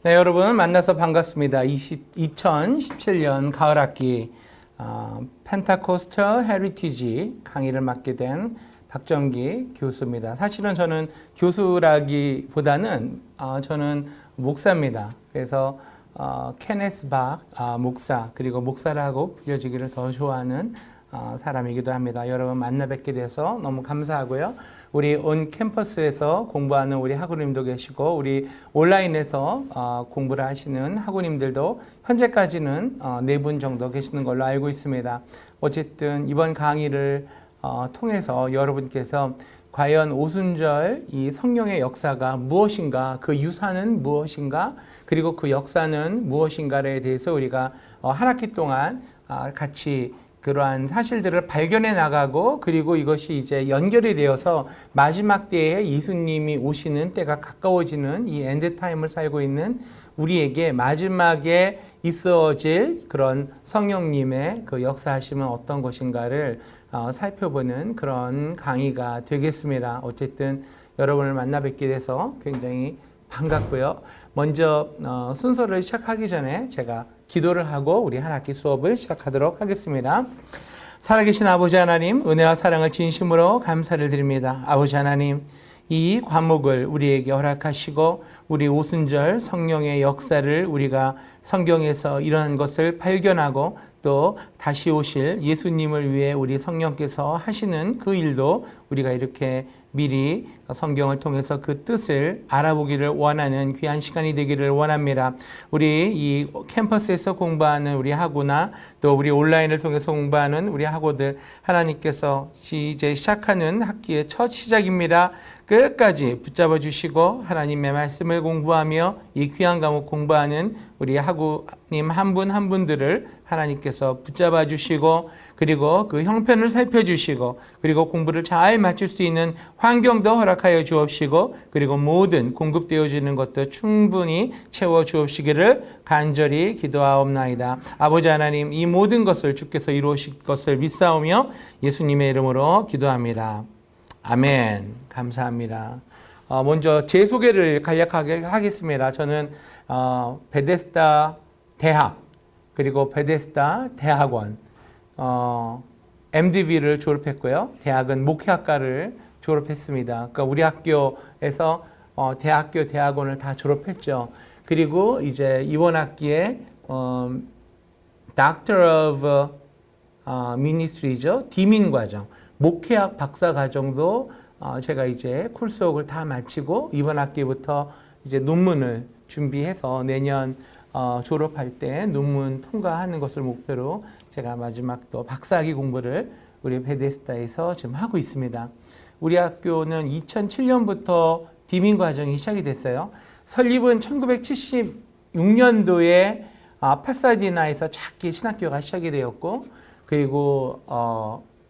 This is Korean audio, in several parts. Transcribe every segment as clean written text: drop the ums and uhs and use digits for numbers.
네, 여러분 만나서 반갑습니다. 2017년 가을 학기 펜타코스털 헤리티지 강의를 맡게 된 박정기 교수입니다. 사실은 저는 교수라기보다는 저는 목사입니다. 그래서 케네스 박 목사, 그리고 목사라고 불려지기를 더 좋아하는 사람이기도 합니다. 여러분 만나 뵙게 돼서 너무 감사하고요. 우리 온 캠퍼스에서 공부하는 우리 학우님도 계시고, 우리 온라인에서 공부를 하시는 학우님들도 현재까지는 4분 정도 계시는 걸로 알고 있습니다. 어쨌든 이번 강의를 통해서 여러분께서 과연 오순절 이 성령의 역사가 무엇인가, 그 유산은 무엇인가, 그리고 그 역사는 무엇인가에 대해서 우리가 한 학기 동안 같이 그러한 사실들을 발견해 나가고, 그리고 이것이 이제 연결이 되어서 마지막 때에 예수님이 오시는 때가 가까워지는 이 엔드타임을 살고 있는 우리에게 마지막에 있어질 그런 성령님의 그 역사하심은 어떤 것인가를 살펴보는 그런 강의가 되겠습니다. 어쨌든 여러분을 만나 뵙게 돼서 굉장히 반갑고요. 먼저 순서를 시작하기 전에 제가 기도를 하고 우리 한 학기 수업을 시작하도록 하겠습니다. 살아계신 아버지 하나님, 은혜와 사랑을 진심으로 감사를 드립니다. 아버지 하나님, 이 과목을 우리에게 허락하시고 우리 오순절 성령의 역사를 우리가 성경에서 이러한 것을 발견하고, 또 다시 오실 예수님을 위해 우리 성령께서 하시는 그 일도 우리가 이렇게 미리 성경을 통해서 그 뜻을 알아보기를 원하는 귀한 시간이 되기를 원합니다. 우리 이 캠퍼스에서 공부하는 우리 학우나 또 우리 온라인을 통해서 공부하는 우리 학우들, 하나님께서 이제 시작하는 학기의 첫 시작입니다. 끝까지 붙잡아 주시고 하나님의 말씀을 공부하며 이 귀한 과목 공부하는 우리 학우님 한 분 한 분들을 하나님께서 붙잡아 주시고, 그리고 그 형편을 살펴주시고, 그리고 공부를 잘 마칠 수 있는 환경도 허락하여 주옵시고, 그리고 모든 공급되어지는 것도 충분히 채워 주옵시기를 간절히 기도하옵나이다. 아버지 하나님, 이 모든 것을 주께서 이루실 것을 믿사오며 예수님의 이름으로 기도합니다. 아멘. 감사합니다. 먼저 제 소개를 간략하게 하겠습니다. 저는 베데스다 대학, 그리고 베데스다 대학원, MDV를 졸업했고요. 대학은 목회학과를 졸업했습니다. 그러니까 우리 학교에서 대학교, 대학원을 다 졸업했죠. 그리고 이제 이번 학기에 Doctor of Ministry죠. 디민 과정, 목회학 박사 과정도 제가 이제 쿨수업을 다 마치고 이번 학기부터 이제 논문을 준비해서 내년 졸업할 때 논문 통과하는 것을 목표로 제가 마지막 또 박사학위 공부를 우리 베데스다에서 지금 하고 있습니다. 우리 학교는 2007년부터 디민 과정이 시작이 됐어요. 설립은 1976년도에 파사디나에서 작게 신학교가 시작이 되었고, 그리고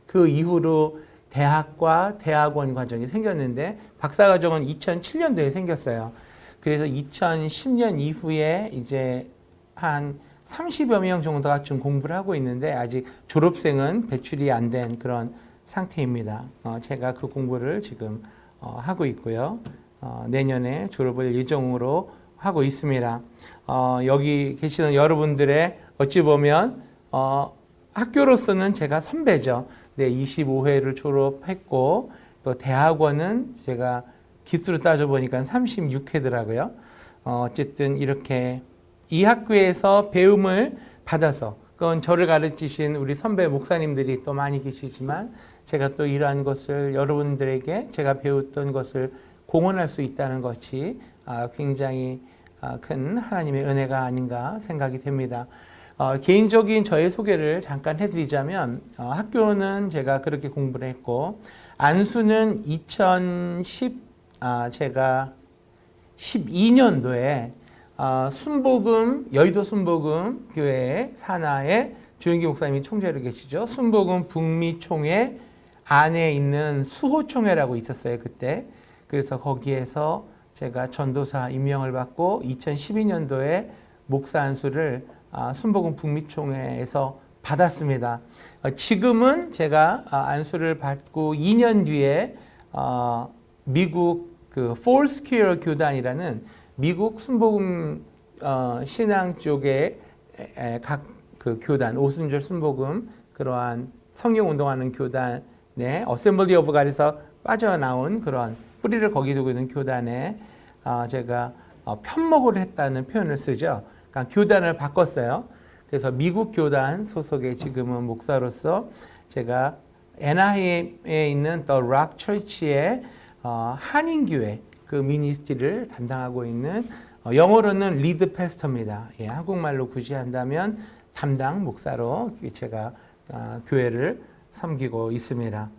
그 이후로 대학과 대학원 과정이 생겼는데, 박사 과정은 2007년도에 생겼어요. 그래서 2010년 이후에 이제 한 30여 명 정도가 좀 공부를 하고 있는데, 아직 졸업생은 배출이 안 된 그런 상태입니다. 제가 그 공부를 지금 하고 있고요. 내년에 졸업을 예정으로 하고 있습니다. 여기 계시는 여러분들의 어찌 보면 학교로서는 제가 선배죠. 네, 25회를 졸업했고, 또 대학원은 제가 기수로 따져보니까 36회더라고요. 어쨌든 이렇게 이 학교에서 배움을 받아서, 그건 저를 가르치신 우리 선배 목사님들이 또 많이 계시지만, 제가 또 이러한 것을 여러분들에게 제가 배웠던 것을 공헌할 수 있다는 것이 굉장히 큰 하나님의 은혜가 아닌가 생각이 됩니다. 개인적인 저의 소개를 잠깐 해드리자면, 학교는 제가 그렇게 공부를 했고, 안수는 제가 12년도에 순복음, 여의도 순복음 교회 산하에 조영기 목사님이 총재로 계시죠. 순복음 북미총회 안에 있는 수호총회라고 있었어요, 그때. 그래서 거기에서 제가 전도사 임명을 받고 2012년도에 목사 안수를 순복음 북미총회에서 받았습니다. 지금은 제가 안수를 받고 2년 뒤에 미국 그 폴스퀘어 교단이라는 미국 순복음 신앙 쪽에 각 그 교단, 오순절 순복음 그러한 성경 운동하는 교단의 어셈블리 오브 갓에서 빠져나온 그런 뿌리를 거기 두고 있는 교단에 제가 편목을 했다는 표현을 쓰죠. 그러니까 교단을 바꿨어요. 그래서 미국 교단 소속의 지금은 목사로서 제가 애나하임에 있는 The Rock Church의 한인교회 그 미니스트리를 담당하고 있는 영어로는 리드 패스터입니다. 예, 한국말로 굳이 한다면 담당 목사로 제가 교회를 섬기고 있습니다.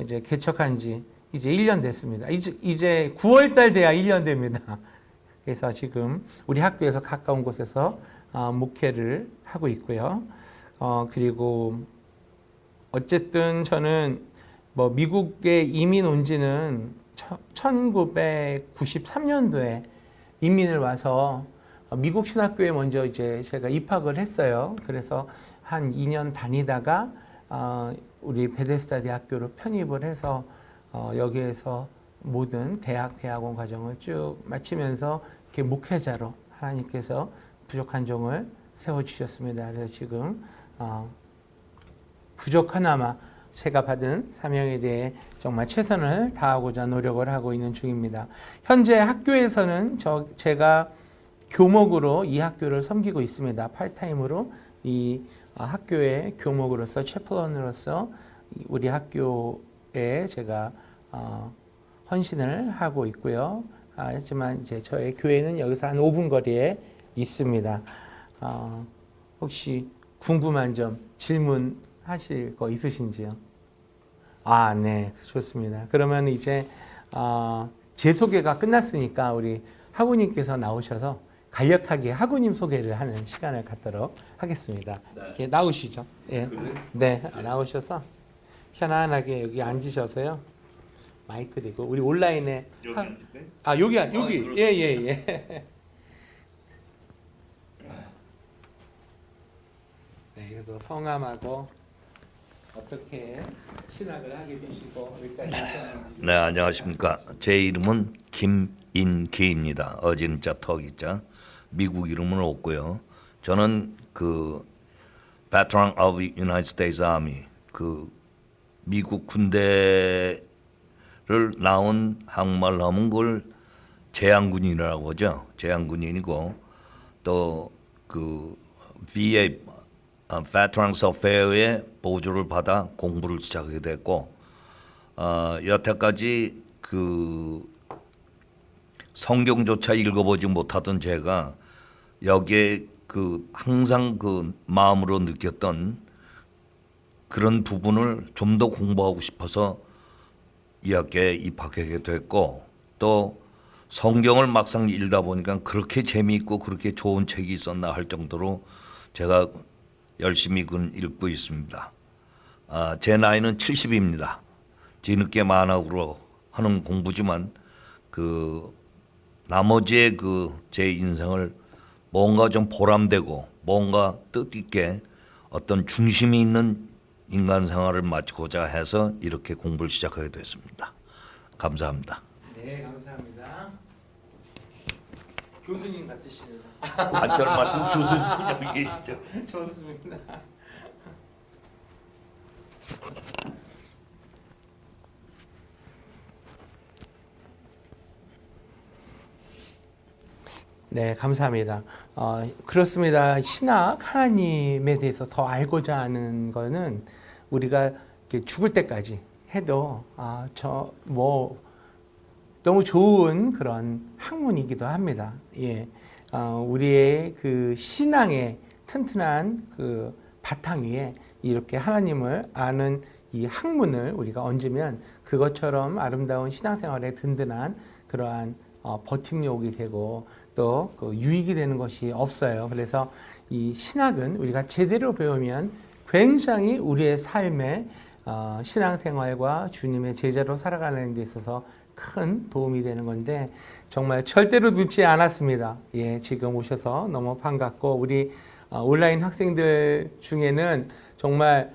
이제 개척한 지 이제 1년 됐습니다. 이제 9월 달 돼야 1년 됩니다. 그래서 지금 우리 학교에서 가까운 곳에서 목회를 하고 있고요. 그리고 어쨌든 저는 뭐 미국에 이민 온 지는 1993년도에 이민을 와서 미국 신학교에 먼저 이제 제가 입학을 했어요. 그래서 한 2년 다니다가 우리 베데스다 대학교로 편입을 해서 여기에서 모든 대학원 과정을 쭉 마치면서 이렇게 목회자로 하나님께서 부족한 종을 세워주셨습니다. 그래서 지금 부족하나마 제가 받은 사명에 대해 정말 최선을 다하고자 노력을 하고 있는 중입니다. 현재 학교에서는 제가 교목으로 이 학교를 섬기고 있습니다. 파트타임으로 이 학교의 교목으로서 채플런으로서 우리 학교에 제가 헌신을 하고 있고요. 하지만 이제 저의 교회는 여기서 한 5분 거리에 있습니다. 혹시 궁금한 점 질문하실 거 있으신지요? 네, 좋습니다. 그러면 이제 제 소개가 끝났으니까 우리 하구님께서 나오셔서 간략하게 하구님 소개를 하는 시간을 갖도록 하겠습니다. 네. 이렇게 나오시죠. 예. 네, 나오셔서 편안하게 여기 앉으셔서요. 마이크 대고 우리 온라인에 여기 예. 네, 그래서 성함하고 어떻게 신학을 하게 되시고 여기까지 네, 안녕하십니까. 제 이름은 김인기입니다. 어진자 턱이자 미국 이름은 없고요. 저는 그 Veteran of United States Army 그 미국 군대를 나온 한국말로 하면 그걸 제향군인이라고 하죠. 제향군인이고 또 그 VA Veterans Affairs의 보조를 받아 공부를 시작하게 됐고 여태까지 그 성경조차 읽어보지 못하던 제가 여기에 그 항상 그 마음으로 느꼈던 그런 부분을 좀 더 공부하고 싶어서 이 학교에 입학하게 됐고 또 성경을 막상 읽다 보니까 그렇게 재미있고 그렇게 좋은 책이 있었나 할 정도로 제가 열심히 읽고 있습니다. 제 나이는 70입니다. 뒤늦게 만학으로 하는 공부지만 그 나머지의 그 제 인생을 뭔가 좀 보람되고 뭔가 뜻있게 어떤 중심이 있는 인간 생활을 마치고자 해서 이렇게 공부를 시작하게 됐습니다. 감사합니다. 네, 감사합니다. 교수님 같으십니다. 별 말씀 교수님 여기 계시죠. 좋습니다. 네, 감사합니다. 그렇습니다. 신학, 하나님에 대해서 더 알고자 하는 거는 우리가 이렇게 죽을 때까지 해도 너무 좋은 그런 학문이기도 합니다. 예, 우리의 그 신앙의 튼튼한 그 바탕 위에 이렇게 하나님을 아는 이 학문을 우리가 얹으면 그것처럼 아름다운 신앙생활에 든든한 그러한 버팀목이 되고 또 그 유익이 되는 것이 없어요. 그래서 이 신학은 우리가 제대로 배우면 굉장히 우리의 삶에 신앙생활과 주님의 제자로 살아가는 데 있어서 큰 도움이 되는 건데 정말 절대로 늦지 않았습니다. 예, 지금 오셔서 너무 반갑고 우리 온라인 학생들 중에는 정말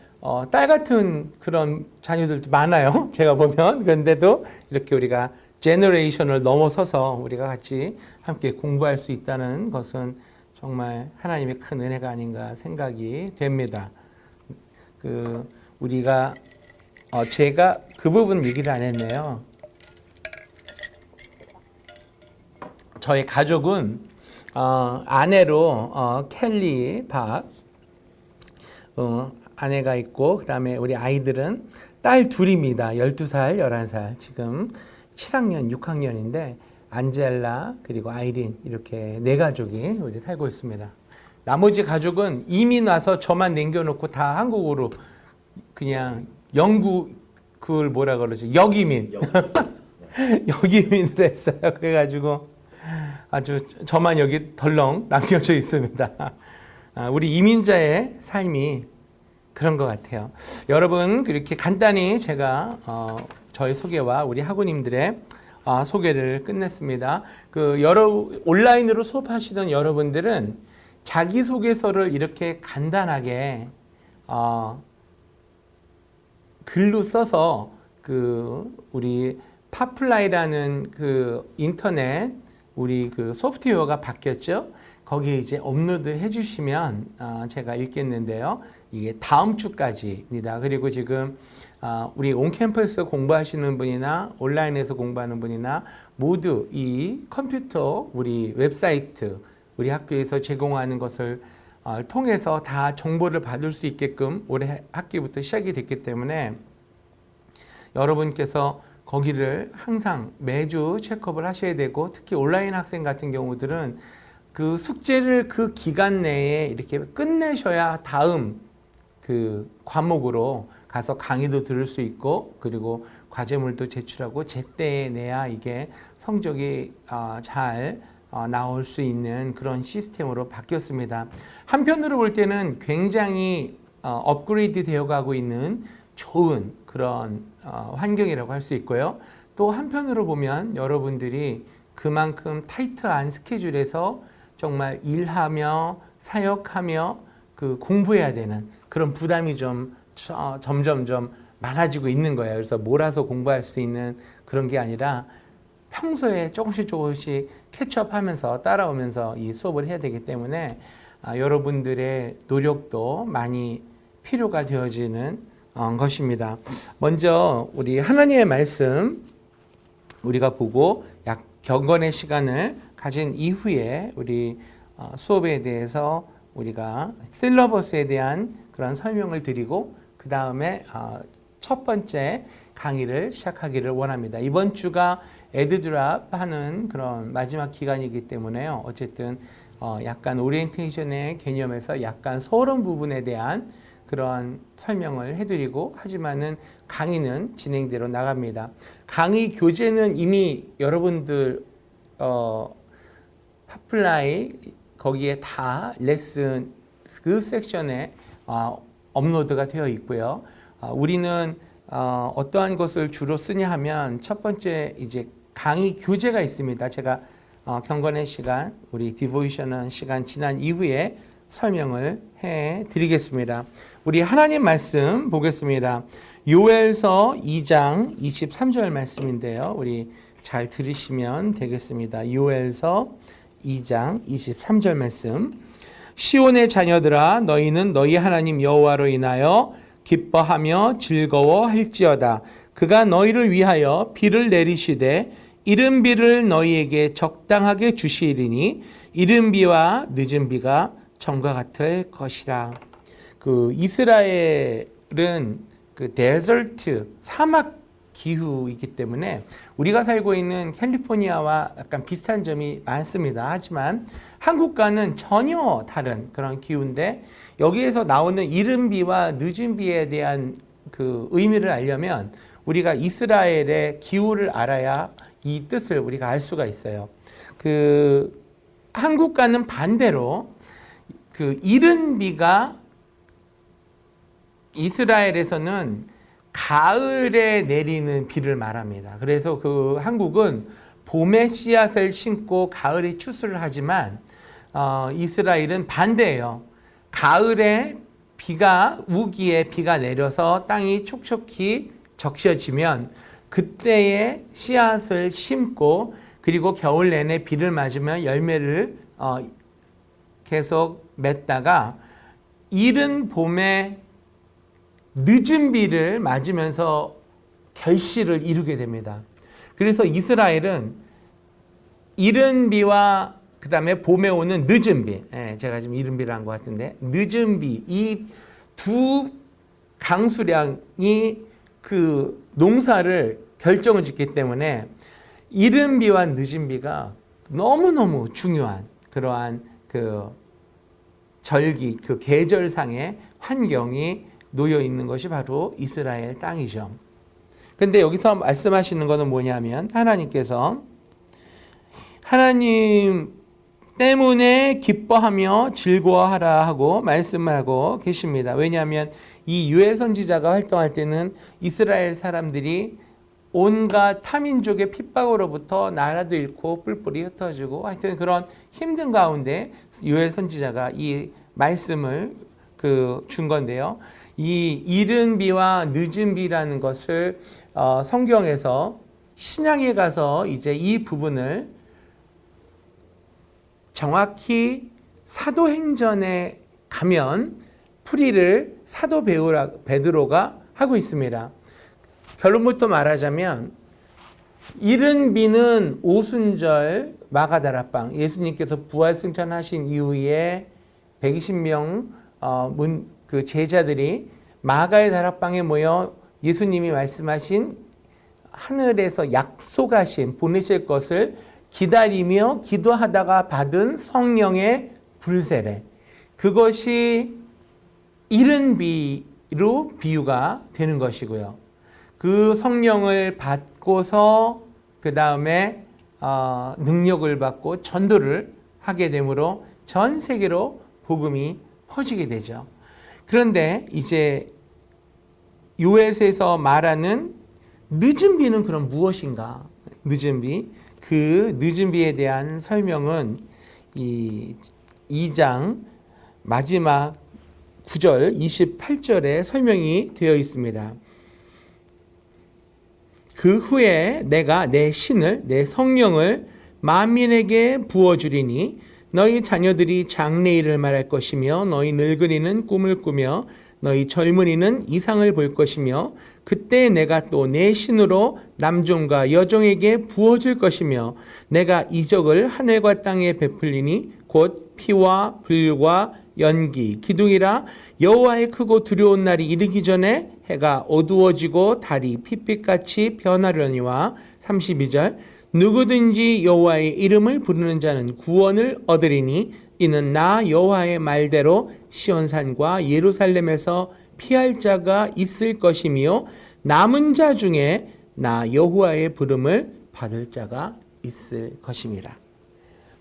딸 같은 그런 자녀들도 많아요. 제가 보면. 그런데도 이렇게 우리가 제너레이션을 넘어서서 우리가 같이 함께 공부할 수 있다는 것은 정말 하나님의 큰 은혜가 아닌가 생각이 됩니다. 우리가 제가 그 부분 얘기를 안 했네요. 저희 가족은 아내로 켈리 박 아내가 있고, 그 다음에 우리 아이들은 딸 둘입니다. 12살, 11살. 지금 7학년, 6학년인데 안젤라 그리고 아이린 이렇게 네 가족이 우리 살고 있습니다. 나머지 가족은 이민 와서 저만 남겨놓고 다 한국으로 그냥 그걸 뭐라 그러지? 역이민. 역이민을 했어요. 그래가지고 아주 저만 여기 덜렁 남겨져 있습니다. 우리 이민자의 삶이 그런 것 같아요. 여러분, 그렇게 간단히 제가 저의 소개와 우리 학우님들의 소개를 끝냈습니다. 온라인으로 수업하시던 여러분들은 자기소개서를 이렇게 간단하게 글로 써서 우리 파플라이라는 인터넷 우리 소프트웨어가 바뀌었죠. 거기에 이제 업로드 해주시면 제가 읽겠는데요. 이게 다음 주까지입니다. 그리고 지금 우리 온캠퍼스 공부하시는 분이나 온라인에서 공부하는 분이나 모두 이 컴퓨터 우리 웹사이트 우리 학교에서 제공하는 것을 통해서 다 정보를 받을 수 있게끔 올해 학기부터 시작이 됐기 때문에 여러분께서 거기를 항상 매주 체크업을 하셔야 되고, 특히 온라인 학생 같은 경우들은 그 숙제를 그 기간 내에 이렇게 끝내셔야 다음 과목으로 가서 강의도 들을 수 있고, 그리고 과제물도 제출하고 제때에 내야 이게 성적이 잘 나올 수 있는 그런 시스템으로 바뀌었습니다. 한편으로 볼 때는 굉장히 업그레이드 되어 가고 있는 좋은 그런 환경이라고 할 수 있고요. 또 한편으로 보면 여러분들이 그만큼 타이트한 스케줄에서 정말 일하며 사역하며 공부해야 되는 그런 부담이 좀 점점점 많아지고 있는 거예요. 그래서 몰아서 공부할 수 있는 그런 게 아니라 평소에 조금씩 캐치업하면서 따라오면서 이 수업을 해야 되기 때문에 여러분들의 노력도 많이 필요가 되어지는 것입니다. 먼저 우리 하나님의 말씀 우리가 보고 약 경건의 시간을 가진 이후에 우리 수업에 대해서 우리가 실러버스에 대한 그런 설명을 드리고, 그 다음에 첫 번째 강의를 시작하기를 원합니다. 이번 주가 에드드랍 하는 그런 마지막 기간이기 때문에요. 어쨌든 약간 오리엔테이션의 개념에서 약간 서론 부분에 대한 그런 설명을 해드리고, 하지만은 강의는 진행대로 나갑니다. 강의 교재는 이미 여러분들 파플라이 거기에 다 레슨 그 섹션에 업로드가 되어 있고요. 우리는 어떠한 것을 주로 쓰냐 하면 첫 번째 이제 강의 교재가 있습니다. 제가 경건의 시간, 우리 디보이셔널 시간 지난 이후에 설명을 해 드리겠습니다. 우리 하나님 말씀 보겠습니다. 요엘서 2장 23절 말씀인데요. 우리 잘 들으시면 되겠습니다. 요엘서 2장 23절 말씀. 시온의 자녀들아, 너희는 너희 하나님 여호와로 인하여 기뻐하며 즐거워할지어다. 그가 너희를 위하여 비를 내리시되 이른 비를 너희에게 적당하게 주시리니 이른 비와 늦은 비가 정과 같을 것이라. 이스라엘은 데저트 사막 기후이기 때문에 우리가 살고 있는 캘리포니아와 약간 비슷한 점이 많습니다. 하지만 한국과는 전혀 다른 그런 기후인데, 여기에서 나오는 이른 비와 늦은 비에 대한 의미를 알려면 우리가 이스라엘의 기후를 알아야 이 뜻을 우리가 알 수가 있어요. 한국과는 반대로 이른 비가 이스라엘에서는 가을에 내리는 비를 말합니다. 그래서 한국은 봄에 씨앗을 심고 가을에 추수를 하지만 이스라엘은 반대예요. 가을에 우기에 비가 내려서 땅이 촉촉히 적셔지면 그때에 씨앗을 심고, 그리고 겨울 내내 비를 맞으면 열매를 계속 맺다가 이른 봄에 늦은 비를 맞으면서 결실을 이루게 됩니다. 그래서 이스라엘은 이른 비와 그 다음에 봄에 오는 늦은 비, 제가 지금 이른 비를 한 것 같은데, 늦은 비, 이 두 강수량이 그 농사를 결정을 짓기 때문에 이른 비와 늦은 비가 너무너무 중요한 그러한 그 절기, 그 계절상의 환경이 놓여 있는 것이 바로 이스라엘 땅이죠. 근데 여기서 말씀하시는 것은 뭐냐면 하나님께서 하나님 때문에 기뻐하며 즐거워하라 하고 말씀하고 계십니다. 왜냐하면 이 요엘 선지자가 활동할 때는 이스라엘 사람들이 온갖 타민족의 핍박으로부터 나라도 잃고 뿔뿔이 흩어지고 하여튼 그런 힘든 가운데 요엘 선지자가 이 말씀을 준 건데요. 이 이른 비와 늦은 비라는 것을 성경에서 신약에 가서 이제 이 부분을 정확히 사도행전에 가면 풀이를 사도 베드로가 하고 있습니다. 결론부터 말하자면 이른 비는 오순절 마가다라방, 예수님께서 부활 승천하신 이후에 120명 그 제자들이 마가의 다락방에 모여 예수님이 말씀하신 하늘에서 약속하신 보내실 것을 기다리며 기도하다가 받은 성령의 불세례, 그것이 이른 비로 비유가 되는 것이고요. 그 성령을 받고서 그 다음에 능력을 받고 전도를 하게 되므로 전 세계로 복음이 퍼지게 되죠. 그런데 이제 요엘서에서 말하는 늦은 비는 그럼 무엇인가? 늦은 비. 그 늦은 비에 대한 설명은 이 2장 마지막 9절 28절에 설명이 되어 있습니다. 그 후에 내가 내 신을 내 성령을 만민에게 부어주리니 너희 자녀들이 장래일을 말할 것이며 너희 늙은이는 꿈을 꾸며 너희 젊은이는 이상을 볼 것이며 그때 내가 또 내 신으로 남종과 여종에게 부어줄 것이며 내가 이적을 하늘과 땅에 베풀리니 곧 피와 불과 연기 기둥이라 여호와의 크고 두려운 날이 이르기 전에 해가 어두워지고 달이 핏빛같이 변하려니와 32절 누구든지 여호와의 이름을 부르는 자는 구원을 얻으리니 이는 나 여호와의 말대로 시온산과 예루살렘에서 피할 자가 있을 것이며 남은 자 중에 나 여호와의 부름을 받을 자가 있을 것입니다.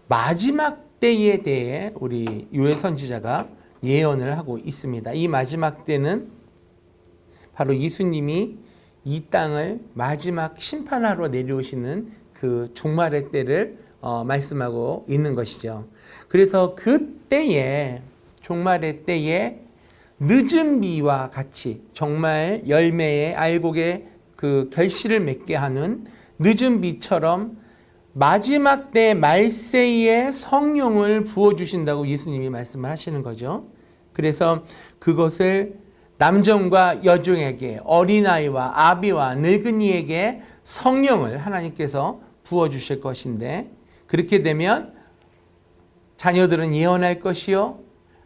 마지막 때에 대해 우리 요엘 선지자가 예언을 하고 있습니다. 이 마지막 때는 바로 예수님이 이 땅을 마지막 심판하러 내려오시는 그 종말의 때를 말씀하고 있는 것이죠. 그래서 그 때에 종말의 때에 늦은 비와 같이 정말 열매의 알곡의 그 결실을 맺게 하는 늦은 비처럼 마지막 때 말세에 성령을 부어주신다고 예수님이 말씀을 하시는 거죠. 그래서 그것을 남종과 여종에게 어린아이와 아비와 늙은이에게 성령을 하나님께서 부어주실 것인데 그렇게 되면 자녀들은 예언할 것이요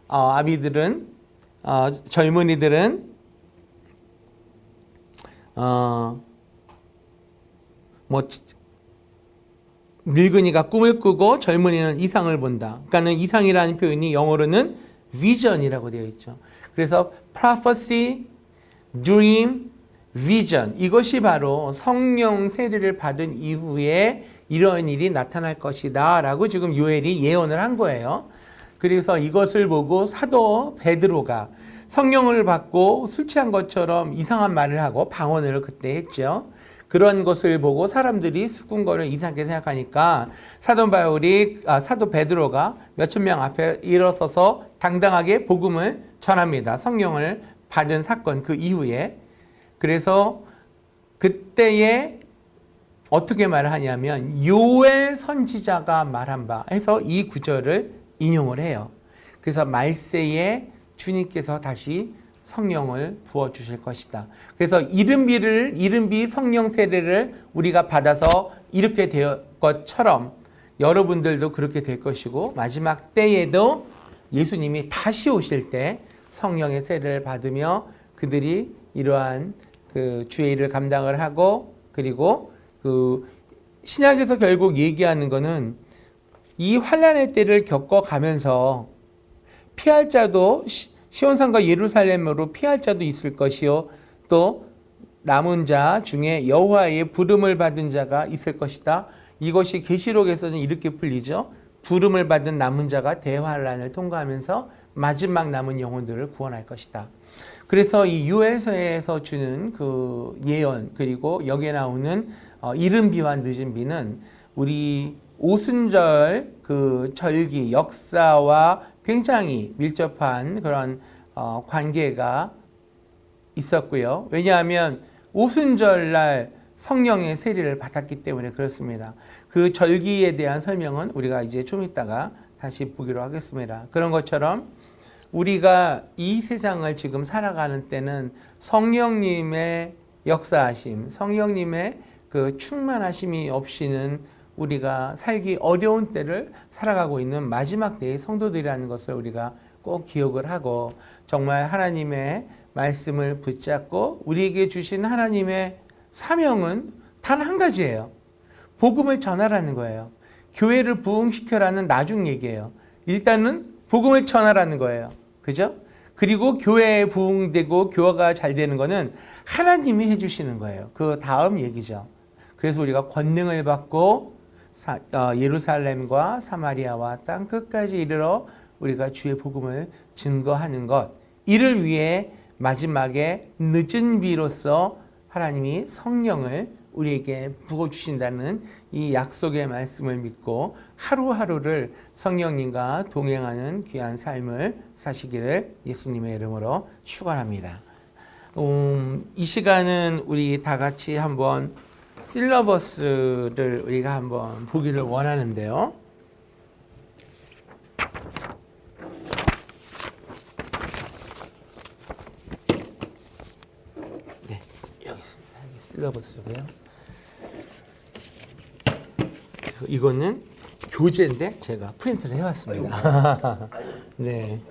아비들은 젊은이들은 늙은이가 꿈을 꾸고 젊은이는 이상을 본다. 그러니까는 이상이라는 표현이 영어로는 vision이라고 되어 있죠. 그래서 prophecy, dream, vision 이것이 바로 성령 세례를 받은 이후에 이런 일이 나타날 것이다 라고 지금 요엘이 예언을 한 거예요. 그래서 이것을 보고 사도 베드로가 성령을 받고 술 취한 것처럼 이상한 말을 하고 방언을 그때 했죠. 그런 것을 보고 사람들이 수군거를 이상하게 생각하니까 사도 베드로가 몇천 명 앞에 일어서서 당당하게 복음을 전합니다. 성령을 받은 사건 그 이후에. 그래서 그때에 어떻게 말을 하냐면 요엘 선지자가 말한 바 해서 이 구절을 인용을 해요. 그래서 말세에 주님께서 다시 성령을 부어주실 것이다. 그래서 이른비 성령 세례를 우리가 받아서 이렇게 될 것처럼 여러분들도 그렇게 될 것이고, 마지막 때에도 예수님이 다시 오실 때 성령의 세례를 받으며 그들이 이러한 그 주의 일을 감당을 하고, 그리고 그 신약에서 결국 얘기하는 거는 이 환난의 때를 겪어가면서 피할 자도 시온산과 예루살렘으로 피할 자도 있을 것이요, 또 남은 자 중에 여호와의 부름을 받은 자가 있을 것이다. 이것이 계시록에서는 이렇게 풀리죠. 부름을 받은 남은 자가 대환란을 통과하면서 마지막 남은 영혼들을 구원할 것이다. 그래서 이 요엘서에서 주는 그 예언, 그리고 여기에 나오는 이른 비와 늦은 비는 우리 오순절 그 절기 역사와 굉장히 밀접한 그런 관계가 있었고요. 왜냐하면 오순절날 성령의 세례를 받았기 때문에 그렇습니다. 그 절기에 대한 설명은 우리가 이제 좀 이따가 다시 보기로 하겠습니다. 그런 것처럼 우리가 이 세상을 지금 살아가는 때는 성령님의 역사하심, 성령님의 그 충만하심이 없이는 우리가 살기 어려운 때를 살아가고 있는 마지막 때의 성도들이라는 것을 우리가 꼭 기억을 하고, 정말 하나님의 말씀을 붙잡고 우리에게 주신 하나님의 사명은 단 한 가지예요. 복음을 전하라는 거예요. 교회를 부흥시켜라는 나중 얘기예요. 일단은 복음을 전하라는 거예요. 그죠? 그리고 교회에 부흥되고 교회가 잘 되는 거는 하나님이 해주시는 거예요. 그 다음 얘기죠. 그래서 우리가 권능을 받고 예루살렘과 사마리아와 땅 끝까지 이르러 우리가 주의 복음을 증거하는 것, 이를 위해 마지막에 늦은 비로서 하나님이 성령을 우리에게 부어주신다는 이 약속의 말씀을 믿고 하루하루를 성령님과 동행하는 귀한 삶을 사시기를 예수님의 이름으로 축원합니다. 이 시간은 우리 다 같이 한번 실러버스를 우리가 한번 보기를 원하는데요. 네, 여기 있습니다. 여기 실러버스고요. 이거는 교재인데 제가 프린트를 해왔습니다. 네.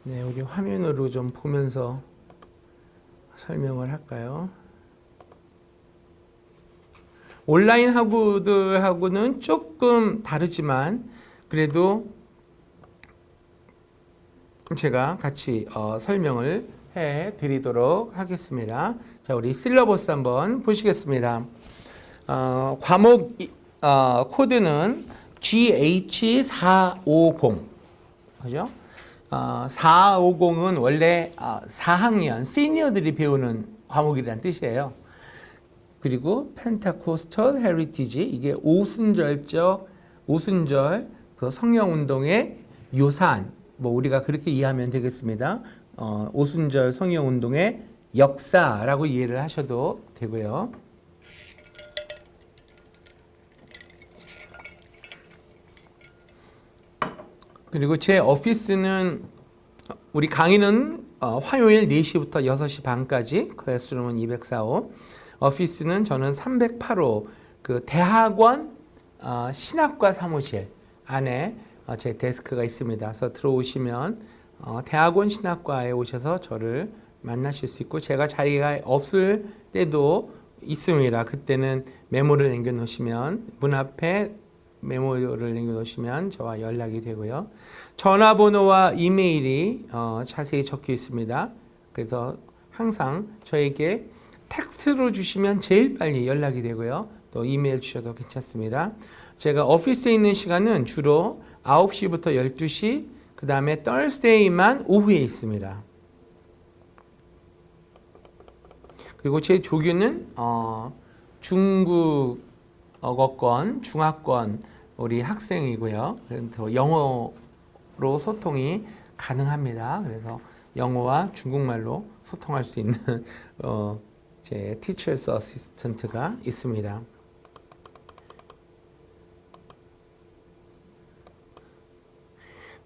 네, 우리 화면으로 좀 보면서 설명을 할까요? 온라인 학우들하고는 조금 다르지만 그래도 제가 같이 설명을 해 드리도록 하겠습니다. 자, 우리 실러버스 한번 보시겠습니다. 과목 코드는 GH450. 그죠? 450은 원래 4학년 시니어들이 배우는 과목이라는 뜻이에요. 그리고 펜타코스털 헤리티지, 이게 오순절 그 성령 운동의 유산, 뭐 우리가 그렇게 이해하면 되겠습니다. 오순절 성령 운동의 역사라고 이해를 하셔도 되고요. 그리고 제 오피스는, 우리 강의는 화요일 4시부터 6시 반까지, 클래스룸은 204호, 오피스는 저는 308호 그 대학원 신학과 사무실 안에 제 데스크가 있습니다. 그래서 들어오시면 대학원 신학과에 오셔서 저를 만나실 수 있고, 제가 자리가 없을 때도 있습니다. 그때는 메모를 남겨 놓으시면, 문 앞에 메모를 남겨놓으시면 저와 연락이 되고요. 전화번호와 이메일이 자세히 적혀 있습니다. 그래서 항상 저에게 텍스트로 주시면 제일 빨리 연락이 되고요. 또 이메일 주셔도 괜찮습니다. 제가 오피스에 있는 시간은 주로 9시부터 12시, 그 다음에 Thursday만 오후에 있습니다. 그리고 제 조교는 중국어권, 중하권 우리 학생이고요. 그래서 영어로 소통이 가능합니다. 그래서 영어와 중국말로 소통할 수 있는 제 티처스 어시스턴트가 있습니다.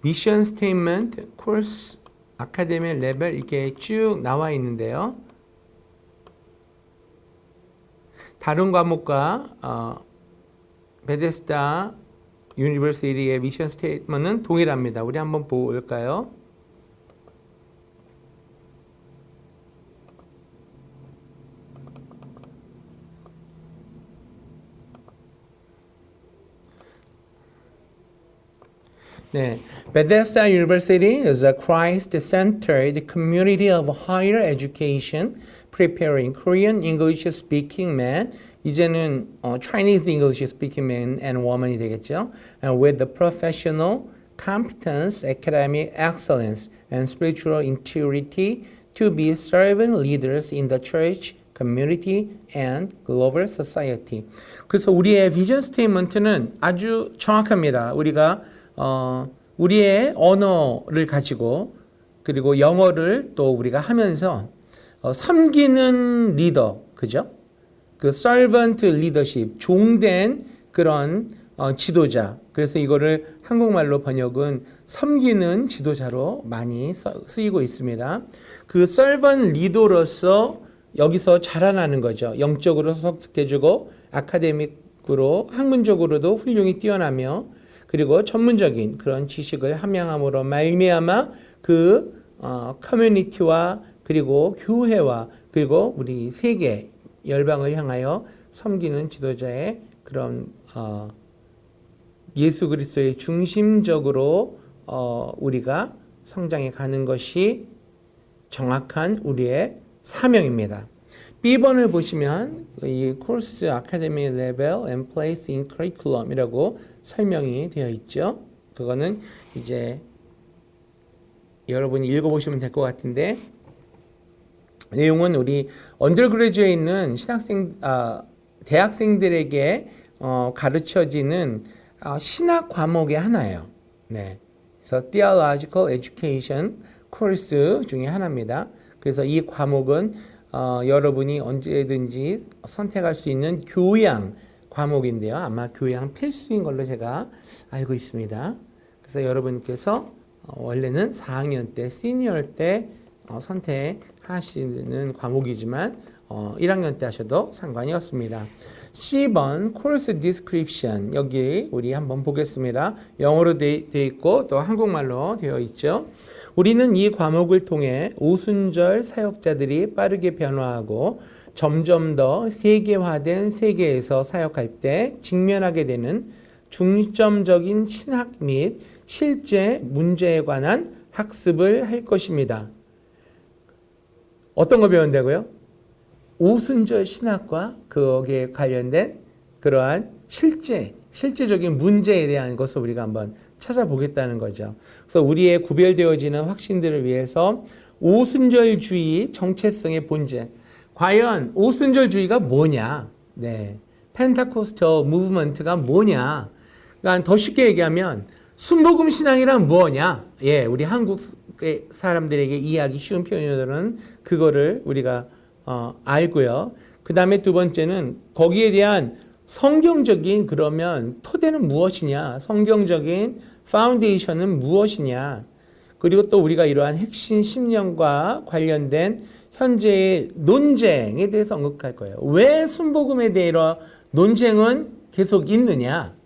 미션 스테이트먼트, 코र्स, 아카데미 레벨 이렇게 쭉 나와 있는데요. 다른 과목과 베데스다 유니버시티의 미션 스테이트먼트는 동일합니다. 우리 한번 볼까요? 네, Bethesda University is a Christ-centered community of higher education preparing Korean English-speaking men, 이제는 Chinese English-speaking men and women이 되겠죠. And with the professional competence, academic excellence, and spiritual integrity to be servant leaders in the church, community, and global society. 그래서 우리의 비전 스테이트먼트는 아주 정확합니다. 우리가 우리의 언어를 가지고 그리고 영어를 또 우리가 하면서 섬기는 리더, 그죠? 그 servant leadership, 종된 그런 지도자. 그래서 이거를 한국말로 번역은 섬기는 지도자로 많이 쓰이고 있습니다. 그 servant 리더로서 여기서 자라나는 거죠. 영적으로 성숙해지고 아카데믹으로 학문적으로도 훌륭히 뛰어나며 그리고 전문적인 그런 지식을 함양함으로 말미암아 그 커뮤니티와 그리고 교회와 그리고 우리 세계 열방을 향하여 섬기는 지도자의 그런 예수 그리스도의 중심적으로 우리가 성장해 가는 것이 정확한 우리의 사명입니다. B번을 보시면 이 코र्스 아카데미 레벨 and place in curriculum이라고 설명이 되어 있죠. 그거는 이제 여러분이 읽어보시면 될 것 같은데 내용은 우리 언더그래주에 있는 대학생들에게 가르쳐지는 신학 과목의 하나예요. 네, 그래서 Theological Education 코र्스 중에 하나입니다. 그래서 이 과목은 여러분이 언제든지 선택할 수 있는 교양 과목인데요. 아마 교양 필수인 걸로 제가 알고 있습니다. 그래서 여러분께서 원래는 4학년 때, 시니어 때 선택하시는 과목이지만 1학년 때 하셔도 상관이 없습니다. C번 course description 여기 우리 한번 보겠습니다. 영어로 되어 있고 또 한국말로 되어 있죠. 우리는 이 과목을 통해 오순절 사역자들이 빠르게 변화하고 점점 더 세계화된 세계에서 사역할 때 직면하게 되는 중점적인 신학 및 실제 문제에 관한 학습을 할 것입니다. 어떤 거 배운다고요? 오순절 신학과 거기에 관련된 그러한 실제적인 문제에 대한 것을 우리가 한번 찾아보겠다는 거죠. 그래서 우리의 구별되어지는 확신들을 위해서 오순절주의 정체성의 본질. 과연 오순절주의가 뭐냐? 네. 펜타코스탈 무브먼트가 뭐냐? 그러니까 더 쉽게 얘기하면 순복음 신앙이란 뭐냐? 예, 우리 한국 사람들에게 이해하기 쉬운 표현으로는 그거를 우리가 알고요. 그 다음에 두 번째는 거기에 대한 성경적인 그러면 토대는 무엇이냐? 성경적인 파운데이션은 무엇이냐? 그리고 또 우리가 이러한 핵심 신념과 관련된 현재의 논쟁에 대해서 언급할 거예요. 왜 순복음에 대해 논쟁은 계속 있느냐?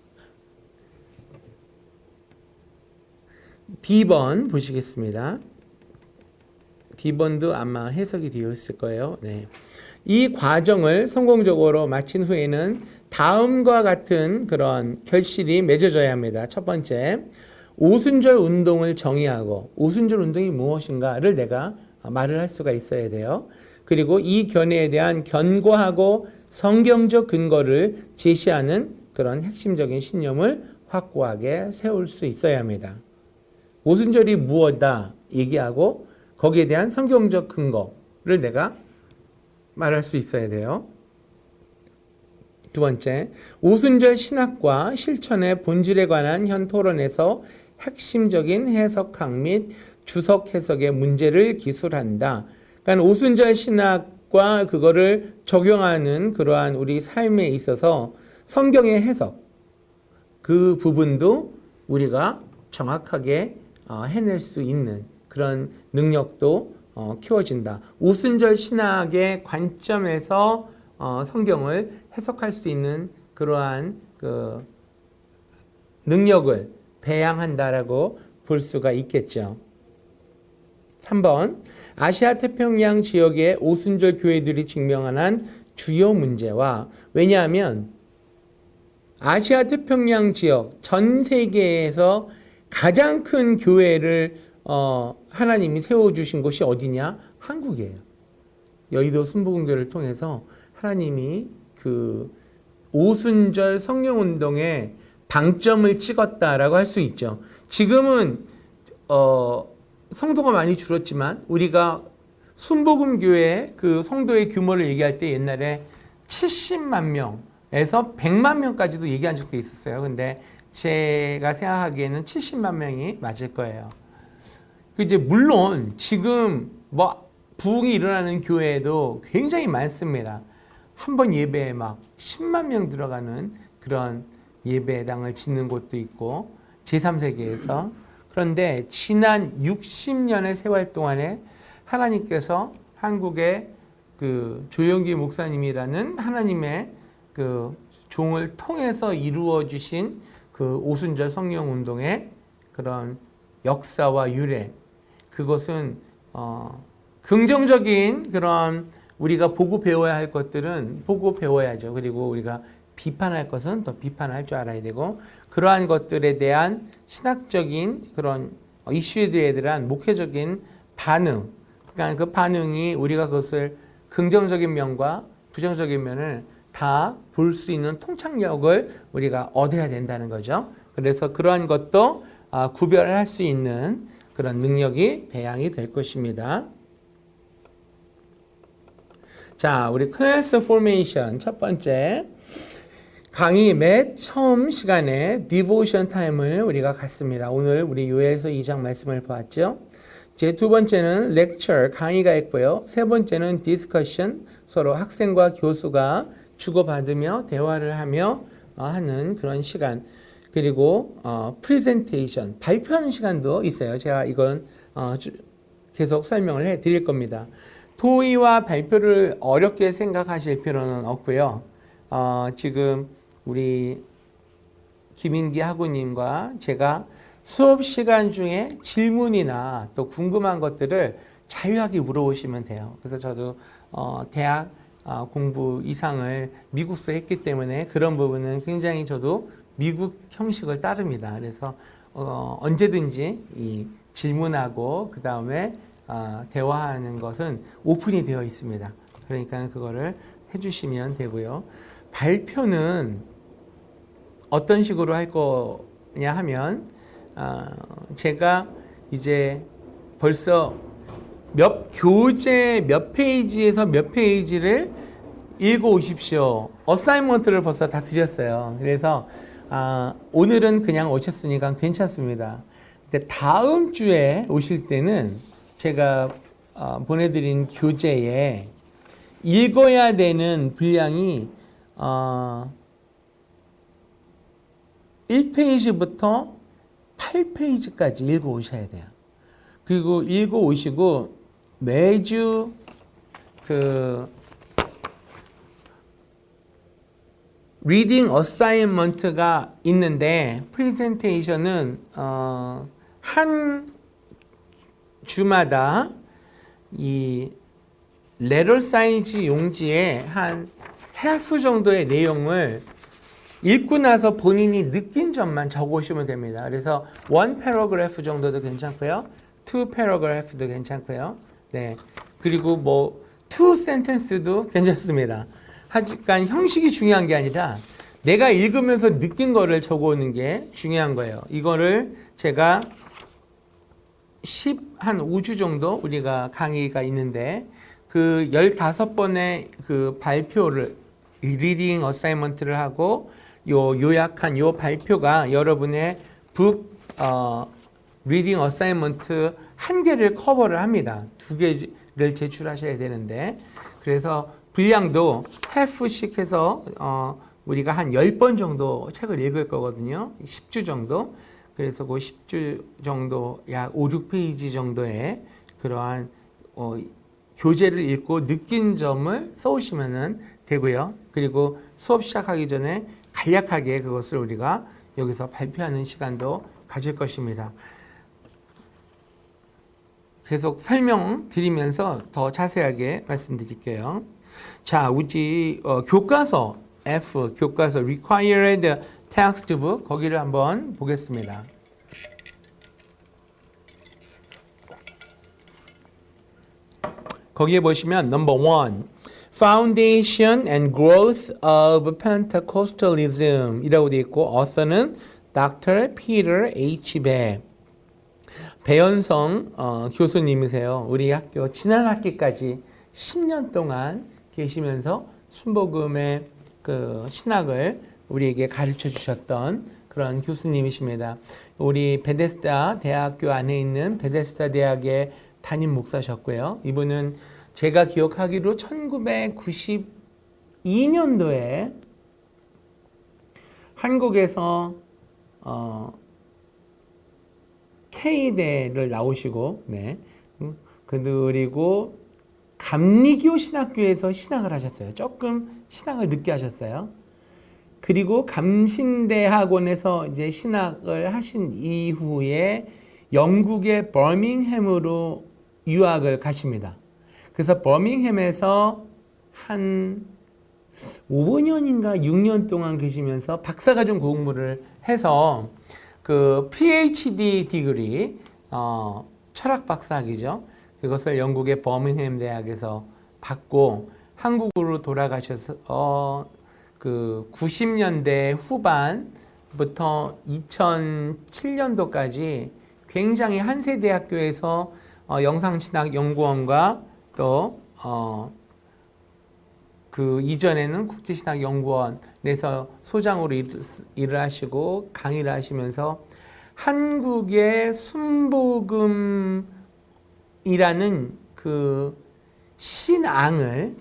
B번 보시겠습니다. B번도 아마 해석이 되어 있을 거예요. 네. 이 과정을 성공적으로 마친 후에는 다음과 같은 그런 결실이 맺어져야 합니다. 첫 번째, 오순절 운동을 정의하고 오순절 운동이 무엇인가를 내가 말을 할 수가 있어야 돼요. 그리고 이 견해에 대한 견고하고 성경적 근거를 제시하는 그런 핵심적인 신념을 확고하게 세울 수 있어야 합니다. 오순절이 무엇이다 얘기하고 거기에 대한 성경적 근거를 내가 말할 수 있어야 돼요. 두 번째, 오순절 신학과 실천의 본질에 관한 현 토론에서 핵심적인 해석학 및 주석 해석의 문제를 기술한다. 그러니까 오순절 신학과 그거를 적용하는 그러한 우리 삶에 있어서 성경의 해석, 그 부분도 우리가 정확하게 해낼 수 있는 그런 능력도 키워진다. 오순절 신학의 관점에서 성경을 해석할 수 있는 그러한 그 능력을 배양한다라고 볼 수가 있겠죠. 3번, 아시아 태평양 지역의 오순절 교회들이 직면한 주요 문제와, 왜냐하면 아시아 태평양 지역 전 세계에서 가장 큰 교회를 하나님이 세워주신 곳이 어디냐? 한국이에요. 여의도 순복음교회를 통해서 하나님이 그 오순절 성령운동에 방점을 찍었다라고 할 수 있죠. 지금은 성도가 많이 줄었지만 우리가 순복음교회 그 성도의 규모를 얘기할 때 옛날에 70만 명에서 100만 명까지도 얘기한 적도 있었어요. 근데 제가 생각하기에는 70만 명이 맞을 거예요. 이제 물론 지금 뭐 부흥이 일어나는 교회도 굉장히 많습니다. 한 번 예배에 막 10만 명 들어가는 그런 예배당을 짓는 곳도 있고 제3세계에서. 그런데 지난 60년의 세월 동안에 하나님께서 한국의 그 조영기 목사님이라는 하나님의 그 종을 통해서 이루어 주신 그 오순절 성령 운동의 그런 역사와 유래, 그것은 긍정적인 그런 우리가 보고 배워야 할 것들은 보고 배워야죠. 그리고 우리가 비판할 것은 더 비판할 줄 알아야 되고, 그러한 것들에 대한 신학적인 그런 이슈에 대한 목회적인 반응, 그러니까 그 반응이 우리가 그것을 긍정적인 면과 부정적인 면을 다 볼 수 있는 통찰력을 우리가 얻어야 된다는 거죠. 그래서 그러한 것도 구별할 수 있는 그런 능력이 배양이 될 것입니다. 자, 우리 클래스 포메이션 첫 번째, 강의 몇 처음 시간에 디보션 타임을 우리가 갖습니다. 오늘 우리 요엘서 2장 말씀을 보았죠. 제 두 번째는 렉처, 강의가 있고요. 세 번째는 디스커션, 서로 학생과 교수가 주고받으며 대화를 하며 하는 그런 시간. 그리고 프레젠테이션, 발표하는 시간도 있어요. 제가 이건 계속 설명을 해 드릴 겁니다. 토의와 발표를 어렵게 생각하실 필요는 없고요. 지금 우리 김인기 학우님과 제가 수업 시간 중에 질문이나 또 궁금한 것들을 자유하게 물어보시면 돼요. 그래서 저도 대학 공부 이상을 미국에서 했기 때문에 그런 부분은 굉장히 저도 미국 형식을 따릅니다. 그래서 언제든지 이 질문하고 그 다음에 대화하는 것은 오픈이 되어 있습니다. 그러니까 그거를 해주시면 되고요. 발표는 어떤 식으로 할 거냐 하면 제가 이제 벌써 교재 몇 페이지에서 몇 페이지를 읽어 오십시오. 어사이먼트를 벌써 다 드렸어요. 그래서 오늘은 그냥 오셨으니까 괜찮습니다. 근데 다음 주에 오실 때는 제가 보내드린 교재에 읽어야 되는 분량이 1페이지부터 8페이지까지 읽어 오셔야 돼요. 그리고 읽어 오시고 매주 그 리딩 어사이먼트가 있는데, 프레젠테이션은 한 주마다 이 레터 사이즈 용지에 한 하프 정도의 내용을 읽고 나서 본인이 느낀 점만 적으시면 됩니다. 그래서 1 패러그래프 정도도 괜찮고요. 2 패러그래프도 괜찮고요. 네. 그리고 뭐 2 센텐스도 괜찮습니다. 하지만 형식이 중요한 게 아니라 내가 읽으면서 느낀 거를 적어오는 게 중요한 거예요. 이거를 제가 한 5주 정도 우리가 강의가 있는데 그 15번의 그 발표를 리딩 어사이먼트를 하고 요약한 요 발표가 여러분의 북 리딩 어사이먼트 한 개를 커버를 합니다. 두 개를 제출하셔야 되는데 그래서 분량도 half씩 해서 우리가 한 10번 정도 책을 읽을 거거든요. 10주 정도. 그래서 그 10주 정도 약 5, 6페이지 정도의 그러한 교재를 읽고 느낀 점을 써오시면 되고요. 그리고 수업 시작하기 전에 간략하게 그것을 우리가 여기서 발표하는 시간도 가질 것입니다. 계속 설명드리면서 더 자세하게 말씀드릴게요. 자, 우리 교과서 F, 교과서 Required Textbook 거기를 한번 보겠습니다. 거기에 보시면 number 1, Foundation and Growth of Pentecostalism 이라고 되어 있고 author는 Dr. Peter H. 배현성 교수님이세요. 우리 학교 지난 학기까지 10년 동안 계시면서 순복음의 그 신학을 우리에게 가르쳐 주셨던 그런 교수님이십니다. 우리 베데스다 대학교 안에 있는 베데스다 대학의 담임 목사셨고요. 이분은 제가 기억하기로 1992년도에 한국에서 K대를 나오시고, 네. 그리고 감리교 신학교에서 신학을 하셨어요. 조금 신학을 늦게 하셨어요. 그리고 감신대 학원에서 이제 신학을 하신 이후에 영국의 버밍햄으로 유학을 가십니다. 그래서 버밍햄에서 한 5년인가 6년 동안 계시면서 박사과정 공부를 해서 그 PhD 디그리 철학 박사학위죠. 그것을 영국의 버밍햄 대학에서 받고 한국으로 돌아가셔서 그 90년대 후반부터 2007년도까지 굉장히 한세대학교에서 영상신학연구원과 또 그 이전에는 국제신학연구원에서 소장으로 일을 하시고 강의를 하시면서 한국의 순복음이라는 그 신앙을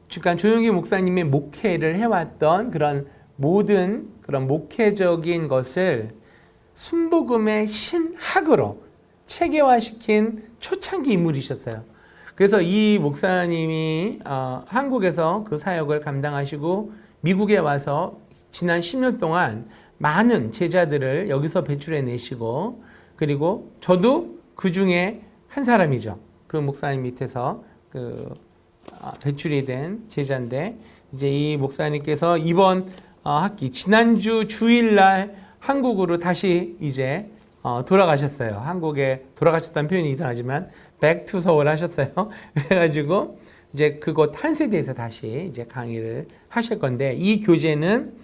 그러니까 조용기 목사님의 목회를 해왔던 그런 모든 그런 목회적인 것을 순복음의 신학으로 체계화시킨 초창기 인물이셨어요. 그래서 이 목사님이 한국에서 그 사역을 감당하시고 미국에 와서 지난 10년 동안 많은 제자들을 여기서 배출해 내시고 그리고 저도 그 중에 한 사람이죠. 그 목사님 밑에서 그 배출이 된 제자인데 이제 이 목사님께서 이번 학기 지난주 주일날 한국으로 다시 이제 돌아가셨어요. 한국에 돌아가셨다는 표현이 이상하지만 back to 서울 하셨어요. 그래가지고 이제 그곳 한세대에서 다시 이제 강의를 하실 건데 이 교재는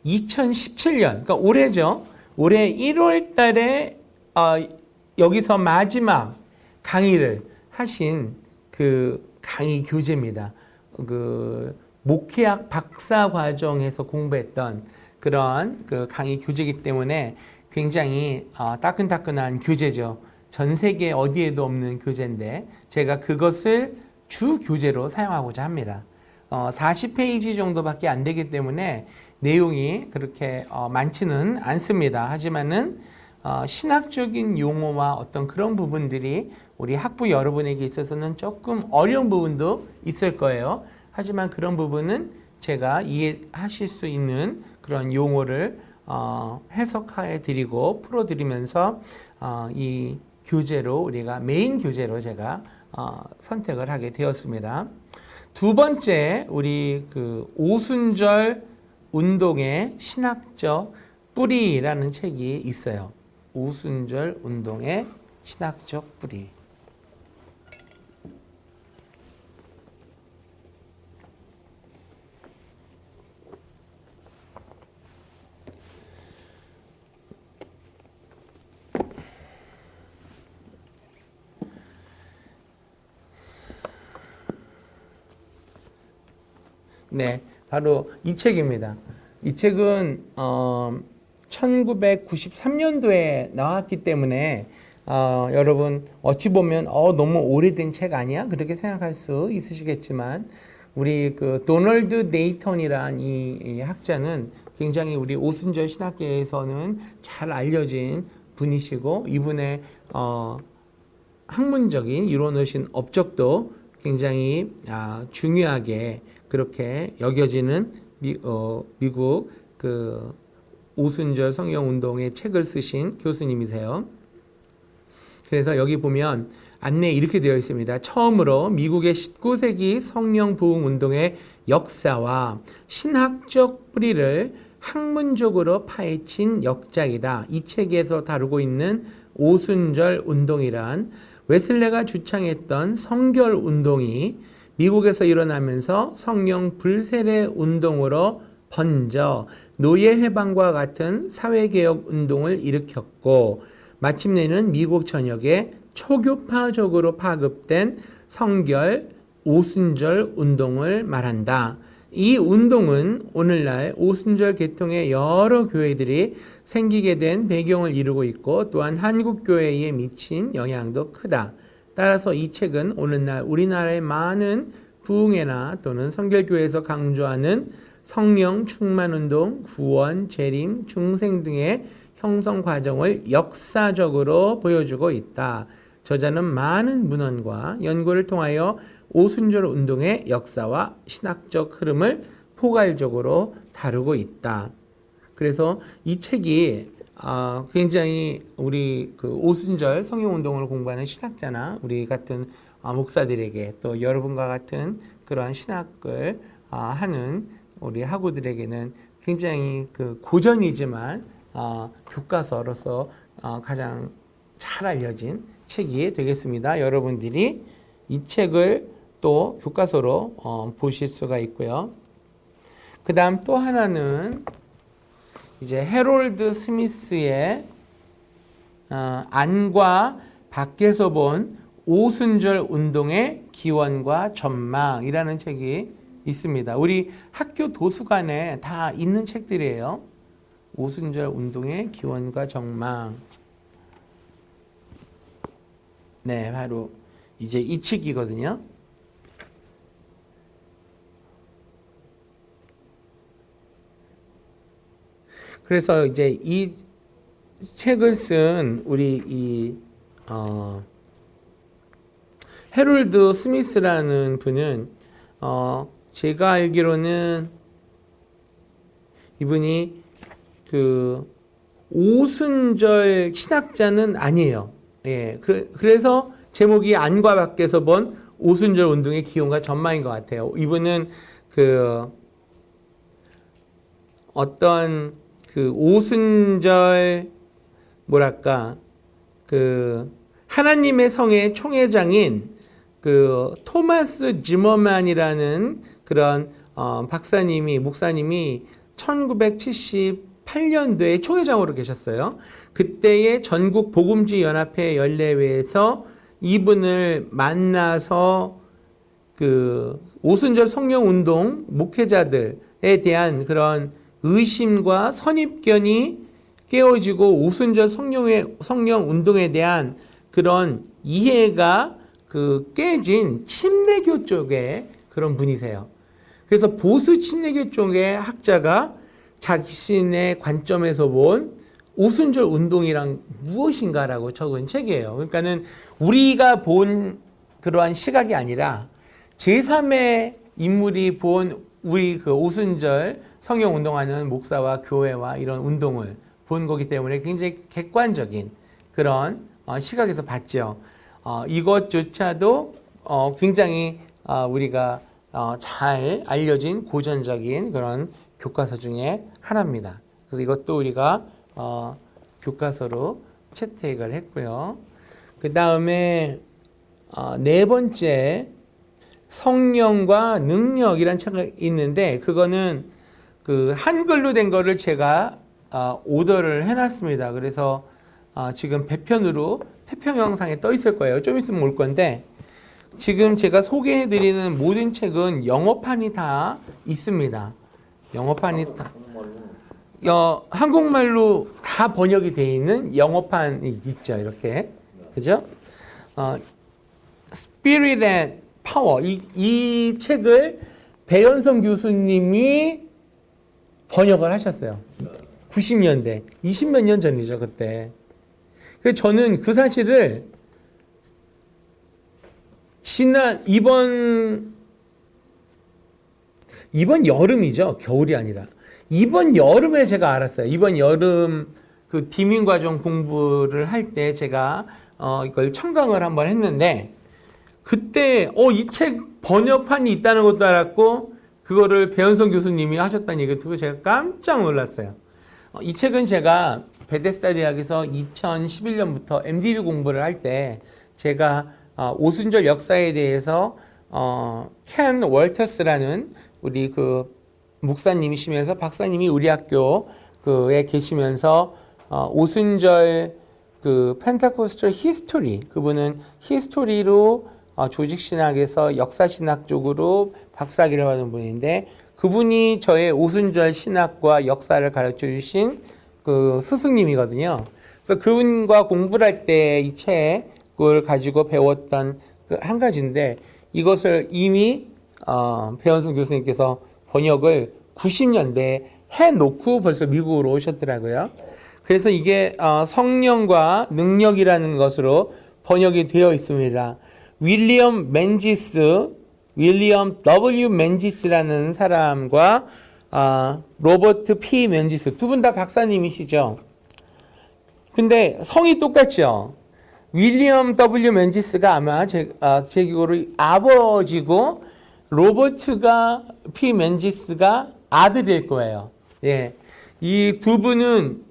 2017년 그러니까 올해죠. 올해 1월 달에 여기서 마지막 강의를 하신 그 강의 교재입니다. 그 목회학 박사 과정에서 공부했던 그런 그 강의 교재이기 때문에 굉장히 따끈따끈한 교재죠. 전 세계 어디에도 없는 교재인데 제가 그것을 주 교재로 사용하고자 합니다. 40페이지 정도밖에 안 되기 때문에 내용이 그렇게 많지는 않습니다. 하지만은 신학적인 용어와 어떤 그런 부분들이 우리 학부 여러분에게 있어서는 조금 어려운 부분도 있을 거예요. 하지만 그런 부분은 제가 이해하실 수 있는 그런 용어를 해석해 드리고 풀어 드리면서 이 교재로 우리가 메인 교재로 제가 선택을 하게 되었습니다. 두 번째 우리 그 오순절 운동의 신학적 뿌리라는 책이 있어요. 오순절 운동의 신학적 뿌리. 네, 바로 이 책입니다. 이 책은 1993년도에 나왔기 때문에 여러분 어찌 보면 너무 오래된 책 아니야? 그렇게 생각할 수 있으시겠지만 우리 그 도널드 네이턴이란 이 학자는 굉장히 우리 오순절 신학계에서는 잘 알려진 분이시고 이분의 학문적인 이루어놓으신 업적도 굉장히 중요하게 그렇게 여겨지는 미국 그 오순절 성령운동의 책을 쓰신 교수님이세요. 그래서 여기 보면 안내에 이렇게 되어 있습니다. 처음으로 미국의 19세기 성령 부흥 운동의 역사와 신학적 뿌리를 학문적으로 파헤친 역작이다. 이 책에서 다루고 있는 오순절 운동이란 웨슬레가 주창했던 성결 운동이 미국에서 일어나면서 성령 불세례 운동으로 번져 노예 해방과 같은 사회개혁 운동을 일으켰고 마침내는 미국 전역에 초교파적으로 파급된 성결 오순절 운동을 말한다. 이 운동은 오늘날 오순절 계통의 여러 교회들이 생기게 된 배경을 이루고 있고 또한 한국 교회에 미친 영향도 크다. 따라서 이 책은 오늘날 우리나라의 많은 부흥회나 또는 성결교회에서 강조하는 성령 충만운동, 구원, 재림, 중생 등의 형성 과정을 역사적으로 보여주고 있다. 저자는 많은 문헌과 연구를 통하여 오순절 운동의 역사와 신학적 흐름을 포괄적으로 다루고 있다. 그래서 이 책이 굉장히 우리 그 오순절 성령운동을 공부하는 신학자나 우리 같은 목사들에게 또 여러분과 같은 그러한 신학을 하는 우리 학우들에게는 굉장히 그 고전이지만 교과서로서 가장 잘 알려진 책이 되겠습니다. 여러분들이 이 책을 또 교과서로 보실 수가 있고요. 그 다음 또 하나는 이제 해롤드 스미스의 안과 밖에서 본 오순절 운동의 기원과 전망이라는 책이 있습니다. 우리 학교 도서관에 다 있는 책들이에요. 오순절 운동의 기원과 전망. 네, 바로 이제 이 책이거든요. 그래서 이제 이 책을 쓴 우리 해롤드 스미스라는 분은 제가 알기로는 이분이 그 오순절 신학자는 아니에요. 예, 그래서 제목이 안과 밖에서 본 오순절 운동의 기원과 전망인 것 같아요. 이분은 그 어떤 그 오순절 뭐랄까 그 하나님의 성의 총회장인 그 토마스 지머만이라는 그런 목사님이 1978년도에 총회장으로 계셨어요. 그때의 전국 복음주의 연합회 연례회에서 이분을 만나서 그 오순절 성령 운동 목회자들에 대한 그런 의심과 선입견이 깨어지고 오순절 성령 운동에 대한 그런 이해가 그 깨진 침례교 쪽의 그런 분이세요. 그래서 보수 침례교 쪽의 학자가 자신의 관점에서 본 오순절 운동이란 무엇인가라고 적은 책이에요. 그러니까는 우리가 본 그러한 시각이 아니라 제3의 인물이 본 우리 그 오순절 성령 운동하는 목사와 교회와 이런 운동을 본 거기 때문에 굉장히 객관적인 그런 시각에서 봤죠. 이것조차도 굉장히 우리가 잘 알려진 고전적인 그런 교과서 중에 하나입니다. 그래서 이것도 우리가 교과서로 채택을 했고요. 그 다음에 네 번째 성령과 능력이란 책이 있는데 그거는 그 한글로 된 거를 제가 오더를 해놨습니다. 그래서 지금 배편으로 태평 영상에 떠 있을 거예요. 좀 있으면 올 건데 지금 제가 소개해드리는 모든 책은 영어판이 다 있습니다. 영어판이 다. 한국말로 다 번역이 되어 있는 영어판이 있죠. 이렇게. 그죠? Spirit and Power. 이 책을 배현성 교수님이 번역을 하셨어요. 90년대. 20몇 년 전이죠, 그때. 그래서 저는 그 사실을 이번 여름이죠. 겨울이 아니라. 이번 여름에 제가 알았어요. 이번 여름 그 비민과정 공부를 할 때 제가 이걸 청강을 한번 했는데 그때 이 책 번역판이 있다는 것도 알았고 그거를 배현성 교수님이 하셨다는 얘기 듣고 제가 깜짝 놀랐어요. 이 책은 제가 베데스다 대학에서 2011년부터 MDB 공부를 할 때 제가 오순절 역사에 대해서 켄 월터스라는 우리 그 목사님이시면서 박사님이 우리 학교에 계시면서 오순절 그 펜타코스탈 히스토리 그분은 히스토리로 조직신학에서 역사신학 쪽으로 박사학위를 받은 분인데 그분이 저의 오순절 신학과 역사를 가르쳐 주신 그 스승님이거든요. 그래서 그분과 공부를 할 때 이 책을 가지고 배웠던 그 한 가지인데 이것을 이미 배현승 교수님께서 번역을 90년대에 해놓고 벌써 미국으로 오셨더라고요. 그래서 이게 성령과 능력이라는 것으로 번역이 되어 있습니다. 윌리엄 W. 맨지스라는 사람과 로버트 P. 맨지스 두 분 다 박사님이시죠. 근데 성이 똑같죠. 윌리엄 W. 맨지스가 아마 제 기고로 아버지고 로버트가 P. 맨지스가 아들일 거예요. 예, 이 두 분은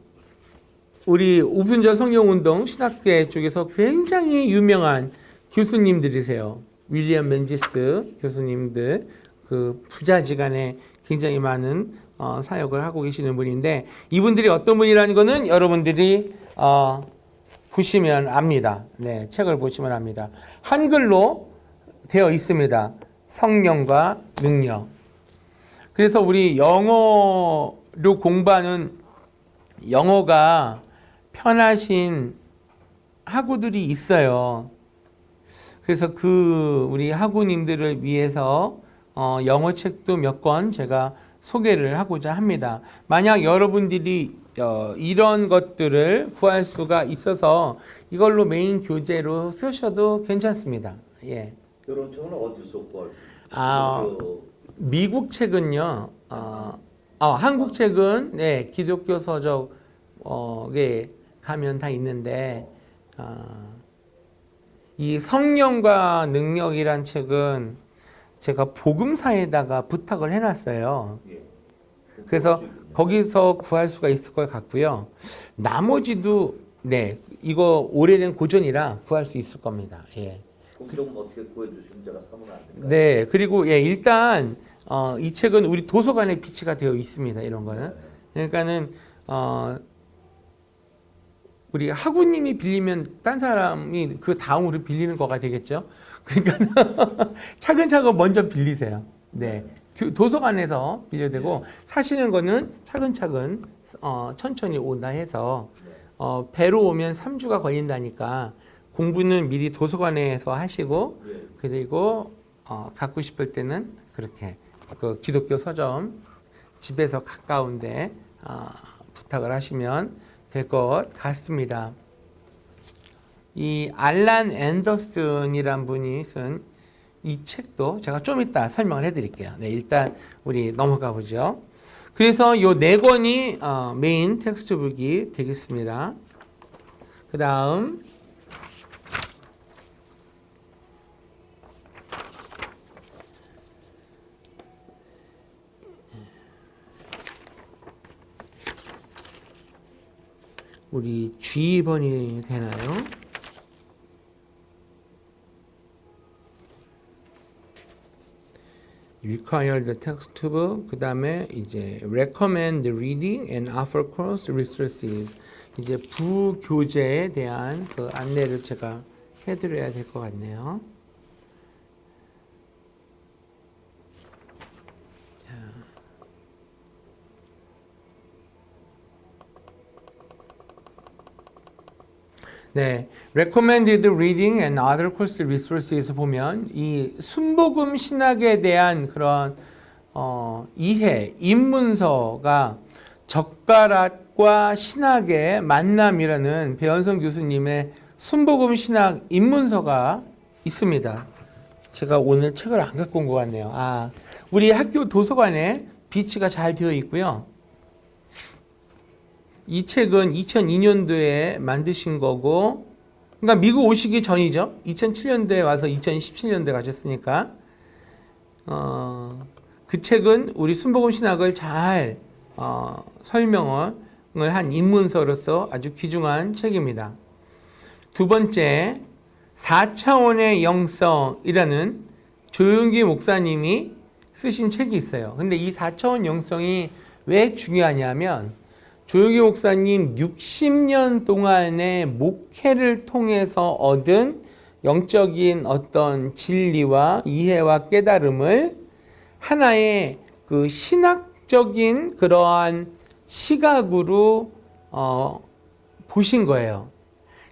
우리 오순절 성령운동 신학대 쪽에서 굉장히 유명한 교수님들이세요. 윌리엄 맨지스 교수님들 그 부자지간에 굉장히 많은 사역을 하고 계시는 분인데 이분들이 어떤 분이라는 거는 여러분들이 보시면 압니다. 네, 책을 보시면 압니다. 한글로 되어 있습니다. 성령과 능력. 그래서 우리 영어로 공부하는 영어가 편하신 학우들이 있어요. 그래서 우리 학우님들을 위해서 영어 책도 몇 권 제가 소개를 하고자 합니다. 만약 여러분들이 이런 것들을 구할 수가 있어서 이걸로 메인 교재로 쓰셔도 괜찮습니다. 예. 이런 책은 어디서 구할 수 있어요? 미국 책은요. 한국 책은 네, 기독교 서적에 가면 다 있는데 이 성령과 능력이란 책은 제가 복음사에다가 부탁을 해놨어요. 그래서 거기서 구할 수가 있을 것 같고요. 나머지도 네 이거 오래된 고전이라 구할 수 있을 겁니다. 예. 좀 어떻게 구해주시면 제가 사면 안 될까요? 네, 그리고 예 일단 이 책은 우리 도서관에 비치가 되어 있습니다. 이런 거는 그러니까는 우리 학우님이 빌리면 딴 사람이 그 다음으로 빌리는 거가 되겠죠. 그러니까 차근차근 먼저 빌리세요. 네, 도서관에서 빌려야 되고 사시는 거는 차근차근 천천히 온다 해서 배로 오면 3주가 걸린다니까 공부는 미리 도서관에서 하시고 그리고 갖고 싶을 때는 그렇게 그 기독교 서점 집에서 가까운데 부탁을 하시면 될 것 같습니다. 이 알란 앤더슨이란 분이 쓴 이 책도 제가 좀 이따 설명을 해드릴게요. 네, 일단 우리 넘어가 보죠. 그래서 이 네 권이 메인 텍스트북이 되겠습니다. 그 다음 우리 G번이 되나요? required textbook 그 다음에 이제 recommend reading and offer course resources 이제 부교재에 대한 그 안내를 제가 해드려야 될 것 같네요. 네, recommended reading and other course resources 보면 이 순복음 신학에 대한 그런 이해, 입문서가 젓가락과 신학의 만남이라는 배현성 교수님의 순복음 신학 입문서가 있습니다. 제가 오늘 책을 안 갖고 온 것 같네요. 우리 학교 도서관에 비치가 잘 되어 있고요. 이 책은 2002년도에 만드신 거고, 그러니까 미국 오시기 전이죠. 2007년도에 와서 2017년도에 가셨으니까. 그 책은 우리 순복음 신학을 잘 설명을 한 입문서로서 아주 귀중한 책입니다. 두 번째, 4차원의 영성이라는 조용기 목사님이 쓰신 책이 있어요. 근데 이 4차원 영성이 왜 중요하냐면 조용기 목사님 60년 동안의 목회를 통해서 얻은 영적인 어떤 진리와 이해와 깨달음을 하나의 그 신학적인 그러한 시각으로 보신 거예요.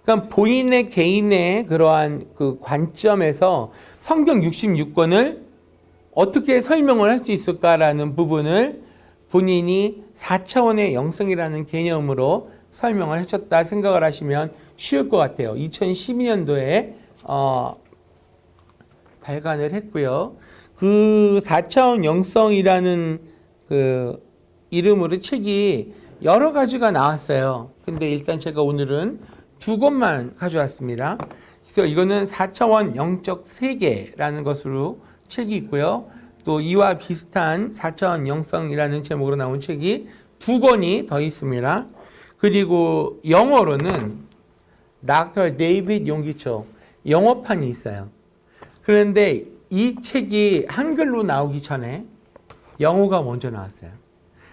그러니까 본인의 개인의 그러한 그 관점에서 성경 66권을 어떻게 설명을 할 수 있을까라는 부분을 본인이 4차원의 영성이라는 개념으로 설명을 하셨다 생각을 하시면 쉬울 것 같아요. 2012년도에 발간을 했고요. 그 4차원 영성이라는 그 이름으로 책이 여러 가지가 나왔어요. 근데 일단 제가 오늘은 두 권만 가져왔습니다. 그래서 이거는 4차원 영적 세계라는 것으로 책이 있고요. 또 이와 비슷한 4차원 영성이라는 제목으로 나온 책이 두 권이 더 있습니다. 그리고 영어로는 Dr. 데이빗 용기초 영어판이 있어요. 그런데 이 책이 한글로 나오기 전에 영어가 먼저 나왔어요.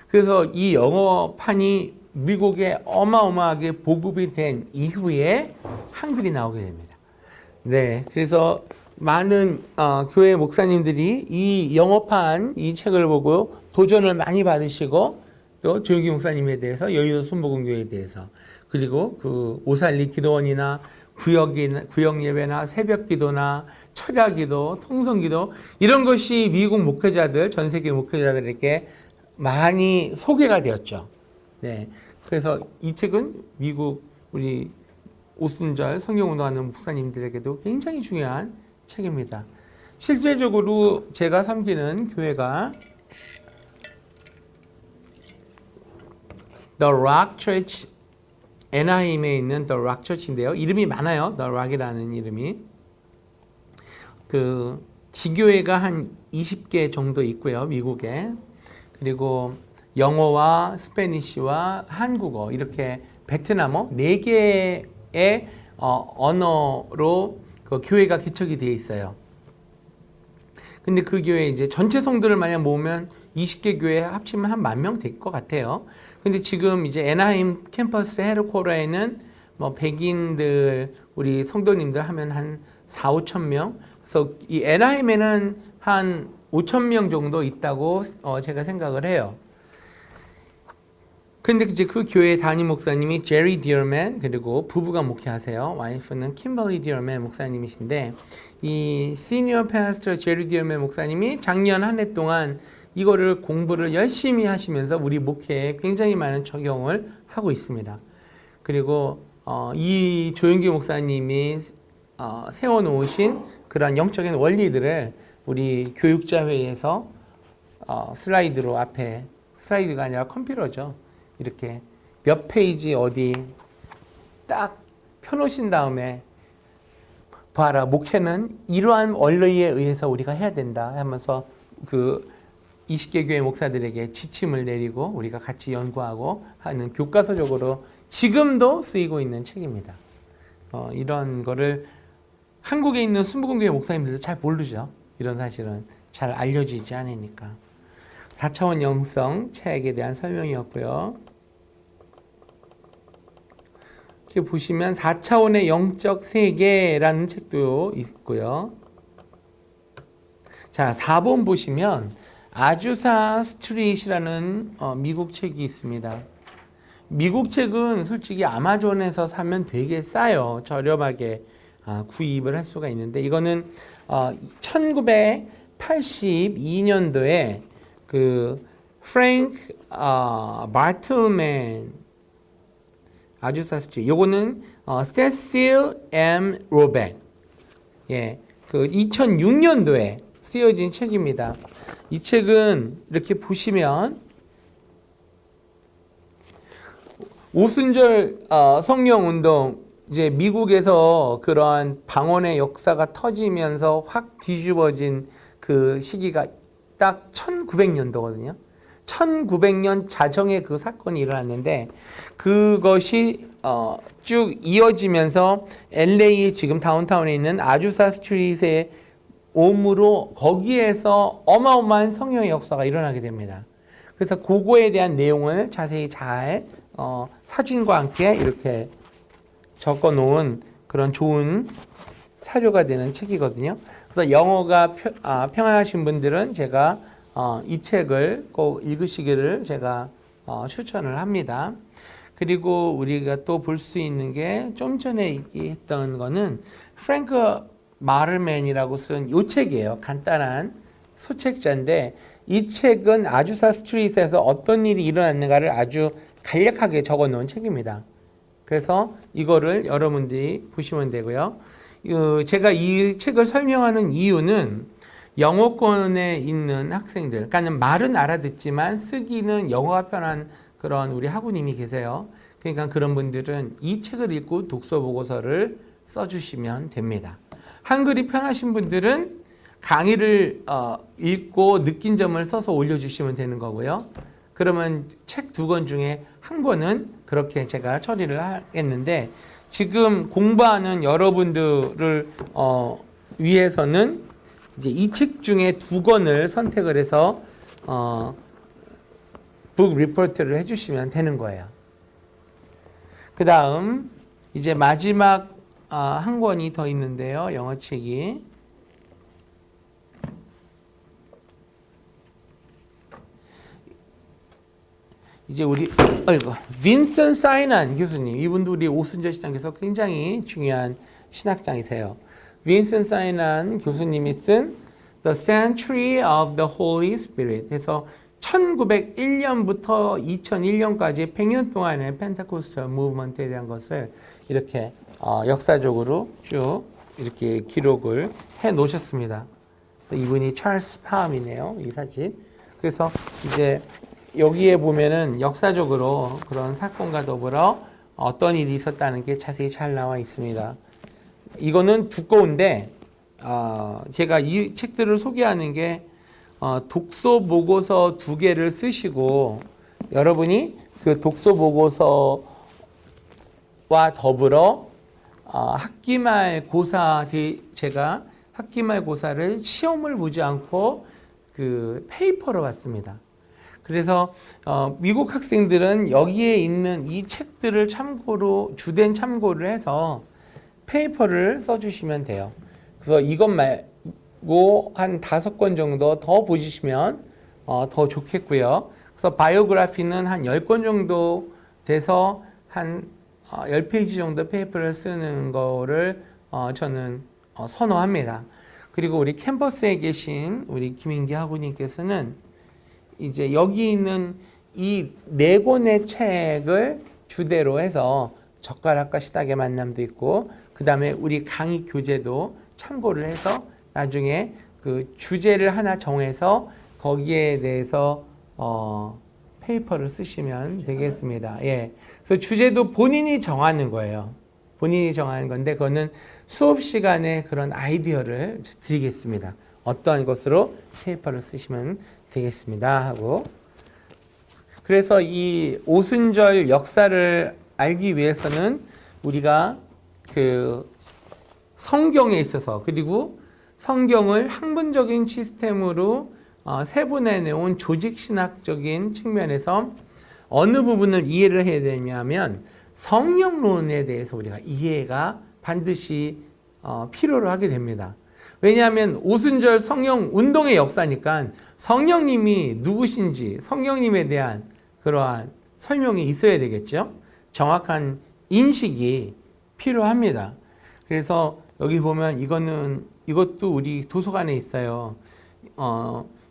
그래서 이 영어판이 미국에 어마어마하게 보급이 된 이후에 한글이 나오게 됩니다. 네, 그래서 많은 교회 목사님들이 이 영어판 이 책을 보고 도전을 많이 받으시고 또 조용기 목사님에 대해서 여의도 순복음교회에 대해서 그리고 그 오살리 기도원이나 구역 예배나 새벽 기도나 철야 기도, 통성 기도 이런 것이 미국 목회자들, 전 세계 목회자들에게 많이 소개가 되었죠. 네. 그래서 이 책은 미국 우리 오순절 성경운동하는 목사님들에게도 굉장히 중요한 책입니다. 실제적으로 제가 섬기는 교회가 The Rock Church 애나힘에 있는 The Rock Church인데요. 이름이 많아요. The Rock이라는 이름이. 그 지교회가 한 20개 정도 있고요. 미국에. 그리고 영어와 스페니쉬와 한국어 이렇게 베트남어 4개의 언어로 그 교회가 개척이 되어 있어요. 근데 그 교회 이제 전체 성도를 만약 모으면 20개 교회 합치면 한 10,000명 될 것 같아요. 근데 지금 이제 애나힘 캠퍼스 헤드코어에는 뭐 백인들 우리 성도님들 하면 한 4,000~5,000명. 그래서 이 애나힘에는 한 5,000명 정도 있다고 제가 생각을 해요. 근데 이제 그 교회 담임 목사님이 제리 디어맨 그리고 부부가 목회하세요. 와이프는 킴벌리 디어맨 목사님이신데 이 시니어 패스터 제리 디어맨 목사님이 작년 한 해 동안 이거를 공부를 열심히 하시면서 우리 목회에 굉장히 많은 적용을 하고 있습니다. 그리고 이 조용기 목사님이 세워놓으신 그런 영적인 원리들을 우리 교육자 회의에서 슬라이드로 앞에 슬라이드가 아니라 컴퓨터죠. 이렇게 몇 페이지 어디 딱 펴놓으신 다음에 봐라 목회는 이러한 원리에 의해서 우리가 해야 된다 하면서 그 20개 교회 목사들에게 지침을 내리고 우리가 같이 연구하고 하는 교과서적으로 지금도 쓰이고 있는 책입니다. 이런 거를 한국에 있는 순복음교회 목사님들도 잘 모르죠. 이런 사실은 잘 알려지지 않으니까. 4차원 영성 책에 대한 설명이었고요. 이렇게 보시면 4차원의 영적 세계라는 책도 있고요. 자, 4번 보시면 아주사 스트릿이라는 미국 책이 있습니다. 미국 책은 솔직히 아마존에서 사면 되게 싸요. 저렴하게 구입을 할 수가 있는데 이거는 1982년도에 그 프랭크 바틀맨 아주사 스트리 요거는 세실 M 로백 예, 그 2006년도에 쓰여진 책입니다. 이 책은 이렇게 보시면 오순절 성령운동 이제 미국에서 그러한 방언의 역사가 터지면서 확 뒤집어진 그 시기가 딱 1900년도거든요. 1900년 자정에 그 사건이 일어났는데 그것이 쭉 이어지면서 LA 지금 다운타운에 있는 아주사 스트릿의 옴으로 거기에서 어마어마한 성령의 역사가 일어나게 됩니다. 그래서 그거에 대한 내용을 자세히 잘 사진과 함께 이렇게 적어 놓은 그런 좋은 사료가 되는 책이거든요. 그래서 영어가 평안하신 분들은 제가 이 책을 꼭 읽으시기를 제가 추천을 합니다. 그리고 우리가 또 볼 수 있는 게 좀 전에 얘기했던 거는 프랭크 마를맨이라고 쓴 이 책이에요. 간단한 소책자인데 이 책은 아주사 스트릿에서 어떤 일이 일어났는가를 아주 간략하게 적어 놓은 책입니다. 그래서 이거를 여러분들이 보시면 되고요. 제가 이 책을 설명하는 이유는 영어권에 있는 학생들, 그러니까 말은 알아듣지만 쓰기는 영어가 편한 그런 우리 학우님이 계세요. 그러니까 그런 분들은 이 책을 읽고 독서 보고서를 써주시면 됩니다. 한글이 편하신 분들은 강의를 읽고 느낀 점을 써서 올려주시면 되는 거고요. 그러면 책 2권 중에 한 권은 그렇게 제가 처리를 하겠는데 지금 공부하는 여러분들을 위해서는 이제 이 책 중에 2권을 선택을 해서 북 리포트를 해주시면 되는 거예요. 그 다음 이제 마지막 한 권이 더 있는데요. 영어 책이 이제 우리 빈센트 사이난 교수님, 이분도 우리 오순절 시장에서 굉장히 중요한 신학장이세요. 빈센트 사이난 교수님이 쓴 The Century of the Holy Spirit 해서 1901년부터 2001년까지 100년 동안의 펜테코스탈 무브먼트에 대한 것을 이렇게 역사적으로 쭉 이렇게 기록을 해 놓으셨습니다. 이분이 찰스 파함이네요. 이 사진. 그래서 이제 여기에 보면은 역사적으로 그런 사건과 더불어 어떤 일이 있었다는 게 자세히 잘 나와 있습니다. 이거는 두꺼운데 제가 이 책들을 소개하는 게 독서 보고서 2개를 쓰시고 여러분이 그 독서 보고서와 더불어 학기말 고사 제가 학기말 고사를 시험을 보지 않고 그 페이퍼로 봤습니다. 그래서 미국 학생들은 여기에 있는 이 책들을 참고로 주된 참고를 해서 페이퍼를 써주시면 돼요. 그래서 이것 말고 한 5권 정도 더 보시면 더 좋겠고요. 그래서 바이오그래피는 한 10권 정도 돼서 한 10페이지 정도 페이퍼를 쓰는 거를 저는 선호합니다. 그리고 우리 캠퍼스에 계신 우리 김인기 학우님께서는 이제 여기 있는 이 4권의 책을 주대로 해서 젓가락과 시닥의 만남도 있고 그 다음에 우리 강의 교재도 참고를 해서 나중에 그 주제를 하나 정해서 거기에 대해서 페이퍼를 쓰시면 되겠습니다. 예. 그래서 주제도 본인이 정하는 거예요. 본인이 정하는 건데 그거는 수업 시간에 그런 아이디어를 드리겠습니다. 어떠한 것으로 페이퍼를 쓰시면 되겠습니다 하고 그래서 이 오순절 역사를 알기 위해서는 우리가 그 성경에 있어서 그리고 성경을 학문적인 시스템으로 세분해 내온 조직신학적인 측면에서 어느 부분을 이해를 해야 되냐면 성령론에 대해서 우리가 이해가 반드시 필요로 하게 됩니다. 왜냐하면 오순절 성령 운동의 역사니까 성령님이 누구신지 성령님에 대한 그러한 설명이 있어야 되겠죠. 정확한 인식이 필요합니다. 그래서 여기 보면 이것도 우리 도서관에 있어요.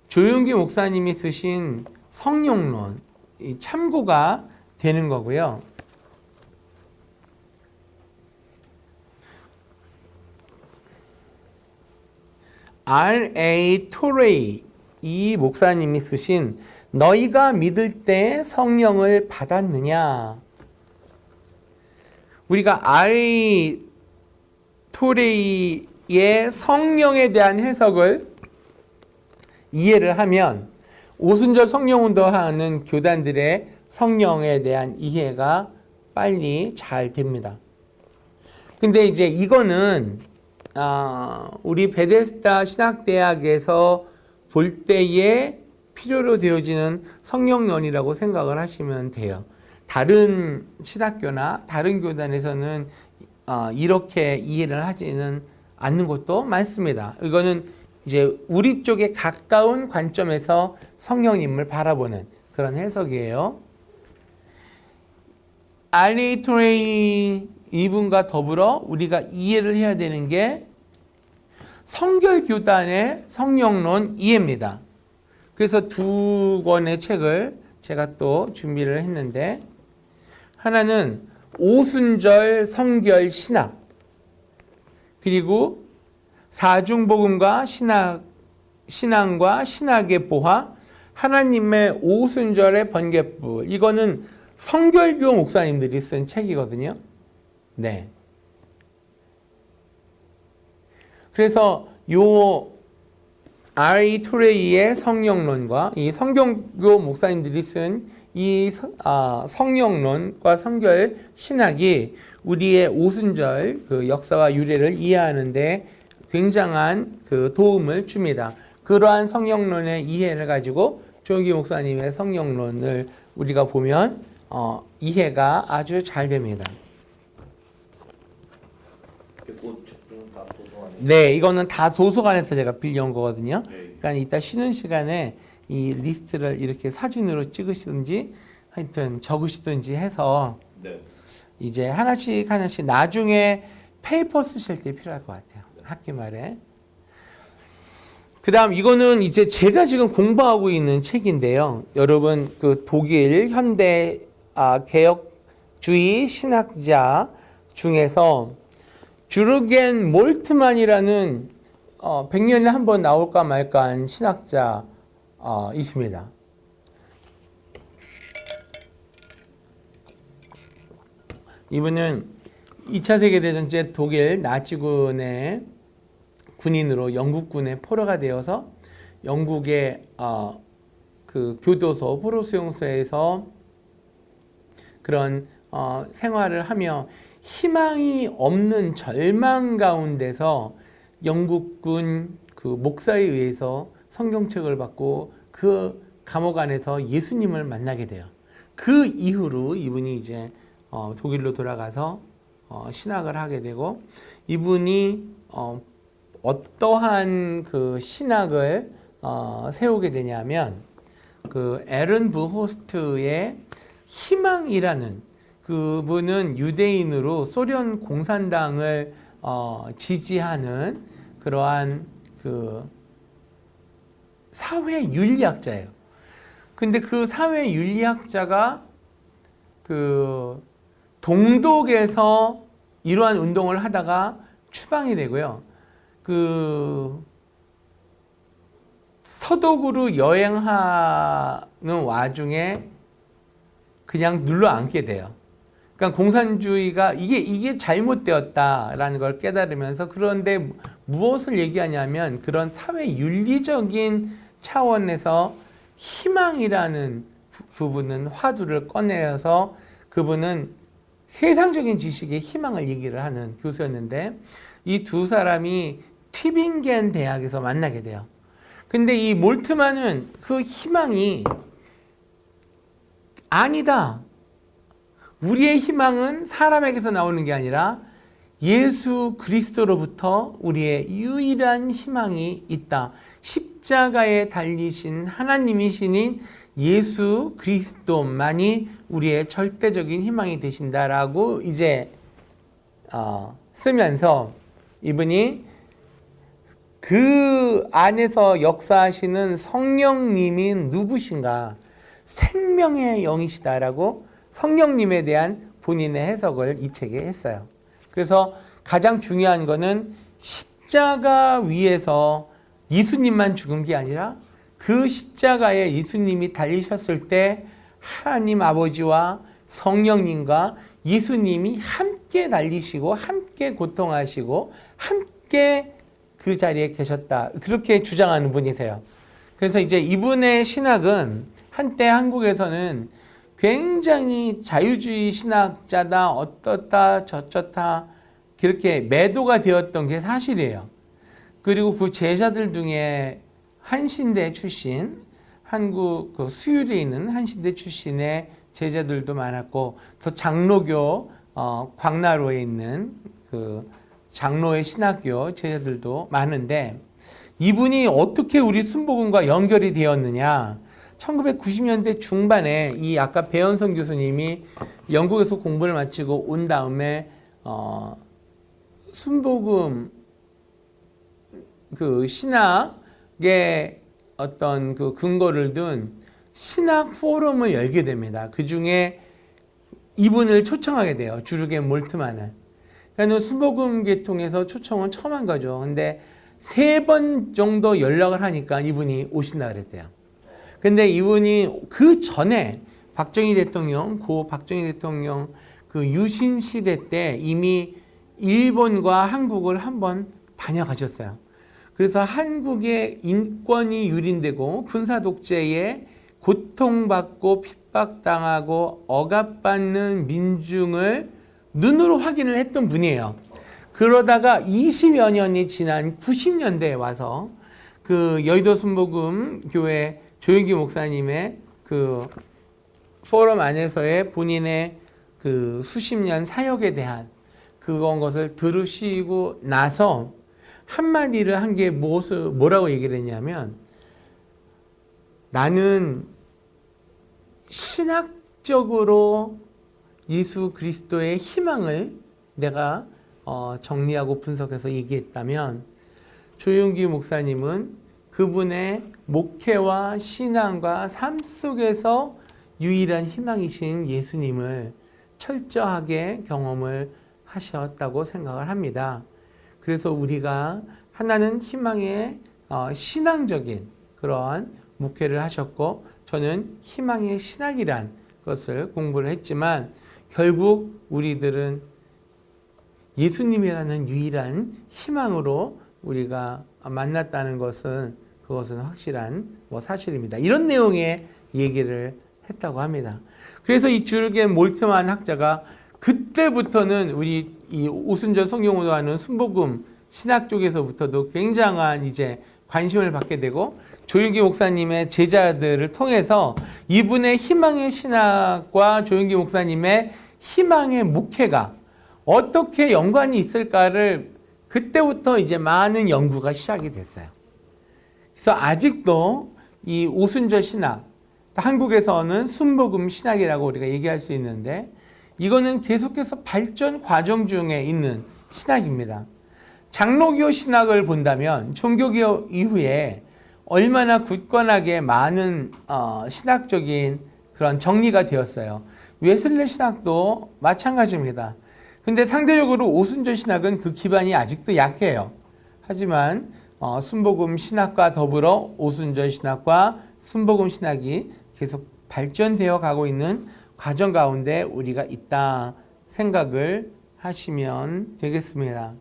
조용기 목사님이 쓰신 성령론 참고가 되는 거고요. R.A. 토레이 이 목사님이 쓰신 너희가 믿을 때 성령을 받았느냐. 우리가 R.A. 토레이의 성령에 대한 해석을 이해를 하면 오순절 성령운동하는 교단들의 성령에 대한 이해가 빨리 잘 됩니다. 근데 이제 이거는 우리 베데스다 신학대학에서 볼 때에 필요로 되어지는 성령론이라고 생각을 하시면 돼요. 다른 신학교나 다른 교단에서는 이렇게 이해를 하지는 않는 것도 많습니다. 이거는 이제 우리 쪽에 가까운 관점에서 성령님을 바라보는 그런 해석이에요. R.A. 토레이 이분과 더불어 우리가 이해를 해야 되는 게 성결교단의 성령론 이해입니다. 그래서 두 권의 책을 제가 또 준비를 했는데, 하나는 오순절 성결 신학, 그리고 사중복음과 신앙과 신학의 보화, 하나님의 오순절의 번개불. 이거는 성결교 목사님들이 쓴 책이거든요. 네. 그래서 요 R.A. 토레이의 성령론과 이 성경교 목사님들이 쓴 이 성령론과 성결 신학이 우리의 오순절 그 역사와 유래를 이해하는데 굉장한 그 도움을 줍니다. 그러한 성령론의 이해를 가지고 조용기 목사님의 성령론을 우리가 보면 이해가 아주 잘 됩니다. 네, 이거는 다 도서관에서 제가 빌려온 거거든요. 그러니까 이따 쉬는 시간에 이 리스트를 이렇게 사진으로 찍으시든지 하여튼 적으시든지 해서 이제 하나씩 나중에 페이퍼 쓰실 때 필요할 것 같아요. 학기 말에. 그 다음 이거는 이제 제가 지금 공부하고 있는 책인데요. 여러분 그 독일 현대 개혁주의 신학자 중에서 주르겐 몰트만이라는 100년에 한 번 나올까 말까한 신학자 있습니다. 이분은 2차 세계대전 때 독일 나치군의 군인으로 영국군의 포로가 되어서 영국의 그 교도소 포로수용소에서 그런 생활을 하며 희망이 없는 절망 가운데서 영국군 그 목사에 의해서 성경책을 받고 그 감옥 안에서 예수님을 만나게 돼요. 그 이후로 이분이 이제 독일로 돌아가서 신학을 하게 되고, 이분이 어떠한 그 신학을 세우게 되냐면 그 에른 부호스트의 희망이라는, 그분은 유대인으로 소련 공산당을 지지하는 그러한 그 사회 윤리학자예요. 근데 그 사회 윤리학자가 그 동독에서 이러한 운동을 하다가 추방이 되고요. 그 서독으로 여행하는 와중에 그냥 눌러 앉게 돼요. 그러니까 공산주의가 이게 잘못되었다라는 걸 깨달으면서, 그런데 무엇을 얘기하냐면 그런 사회 윤리적인 차원에서 희망이라는 부분은 화두를 꺼내서 그분은 세상적인 지식의 희망을 얘기를 하는 교수였는데, 이 두 사람이 튜빙겐 대학에서 만나게 돼요. 근데 이 몰트만은 그 희망이 아니다. 우리의 희망은 사람에게서 나오는 게 아니라 예수 그리스도로부터 우리의 유일한 희망이 있다. 십자가에 달리신 하나님이신 예수 그리스도만이 우리의 절대적인 희망이 되신다라고 이제 쓰면서 이분이 그 안에서 역사하시는 성령님이 누구신가? 생명의 영이시다라고 성령님에 대한 본인의 해석을 이 책에 했어요. 그래서 가장 중요한 거는 십자가 위에서 예수님만 죽은 게 아니라 그 십자가에 예수님이 달리셨을 때 하나님 아버지와 성령님과 예수님이 함께 달리시고 함께 고통하시고 함께 그 자리에 계셨다. 그렇게 주장하는 분이세요. 그래서 이제 이분의 신학은 한때 한국에서는 굉장히 자유주의 신학자다, 어떻다, 저쩌다, 그렇게 매도가 되었던 게 사실이에요. 그리고 그 제자들 중에 한신대 출신, 한국 그 수유리에 있는 한신대 출신의 제자들도 많았고, 또 장로교, 광나로에 있는 그 장로의 신학교 제자들도 많은데, 이분이 어떻게 우리 순복음과 연결이 되었느냐? 1990년대 중반에 이 아까 배현성 교수님이 영국에서 공부를 마치고 온 다음에 순복음 그 신학의 어떤 그 근거를 둔 신학 포럼을 열게 됩니다. 그 중에 이분을 초청하게 돼요. 주르겐 몰트만을. 그러니까 순복음 계통에서 초청은 처음 한 거죠. 근데 3번 정도 연락을 하니까 이분이 오신다 그랬대요. 근데 이분이 그 전에 박정희 대통령, 고 박정희 대통령 그 유신 시대 때 이미 일본과 한국을 한번 다녀가셨어요. 그래서 한국의 인권이 유린되고 군사 독재에 고통받고 핍박당하고 억압받는 민중을 눈으로 확인을 했던 분이에요. 그러다가 20여 년이 지난 90년대에 와서 그 여의도 순복음 교회 조영기 목사님의 그 포럼 안에서의 본인의 그 수십 년 사역에 대한 그런 것을 들으시고 나서 한마디를 한 게 뭐라고 얘기를 했냐면, 나는 신학적으로 예수 그리스도의 희망을 내가 정리하고 분석해서 얘기했다면, 조용기 목사님은 그분의 목회와 신앙과 삶 속에서 유일한 희망이신 예수님을 철저하게 경험을 하셨다고 생각을 합니다. 그래서 우리가 하나는 희망의 신앙적인 그러한 목회를 하셨고, 저는 희망의 신학이란 것을 공부를 했지만 결국 우리들은 예수님이라는 유일한 희망으로 우리가 만났다는 것은 그것은 확실한 사실입니다. 이런 내용의 얘기를 했다고 합니다. 그래서 이 주르겐 몰트만 학자가 그때부터는 우리 이 오순절 성경운동하는 순복음 신학 쪽에서부터도 굉장한 이제 관심을 받게 되고, 조윤기 목사님의 제자들을 통해서 이분의 희망의 신학과 조윤기 목사님의 희망의 목회가 어떻게 연관이 있을까를 그때부터 이제 많은 연구가 시작이 됐어요. 그래서 아직도 이 오순절 신학, 한국에서는 순복음 신학이라고 우리가 얘기할 수 있는데, 이거는 계속해서 발전 과정 중에 있는 신학입니다. 장로교 신학을 본다면 종교개혁 이후에 얼마나 굳건하게 많은 신학적인 그런 정리가 되었어요. 웨슬레 신학도 마찬가지입니다. 근데 상대적으로 오순절 신학은 그 기반이 아직도 약해요. 하지만 순복음 신학과 더불어 오순절 신학과 순복음 신학이 계속 발전되어 가고 있는 과정 가운데 우리가 있다 생각을 하시면 되겠습니다.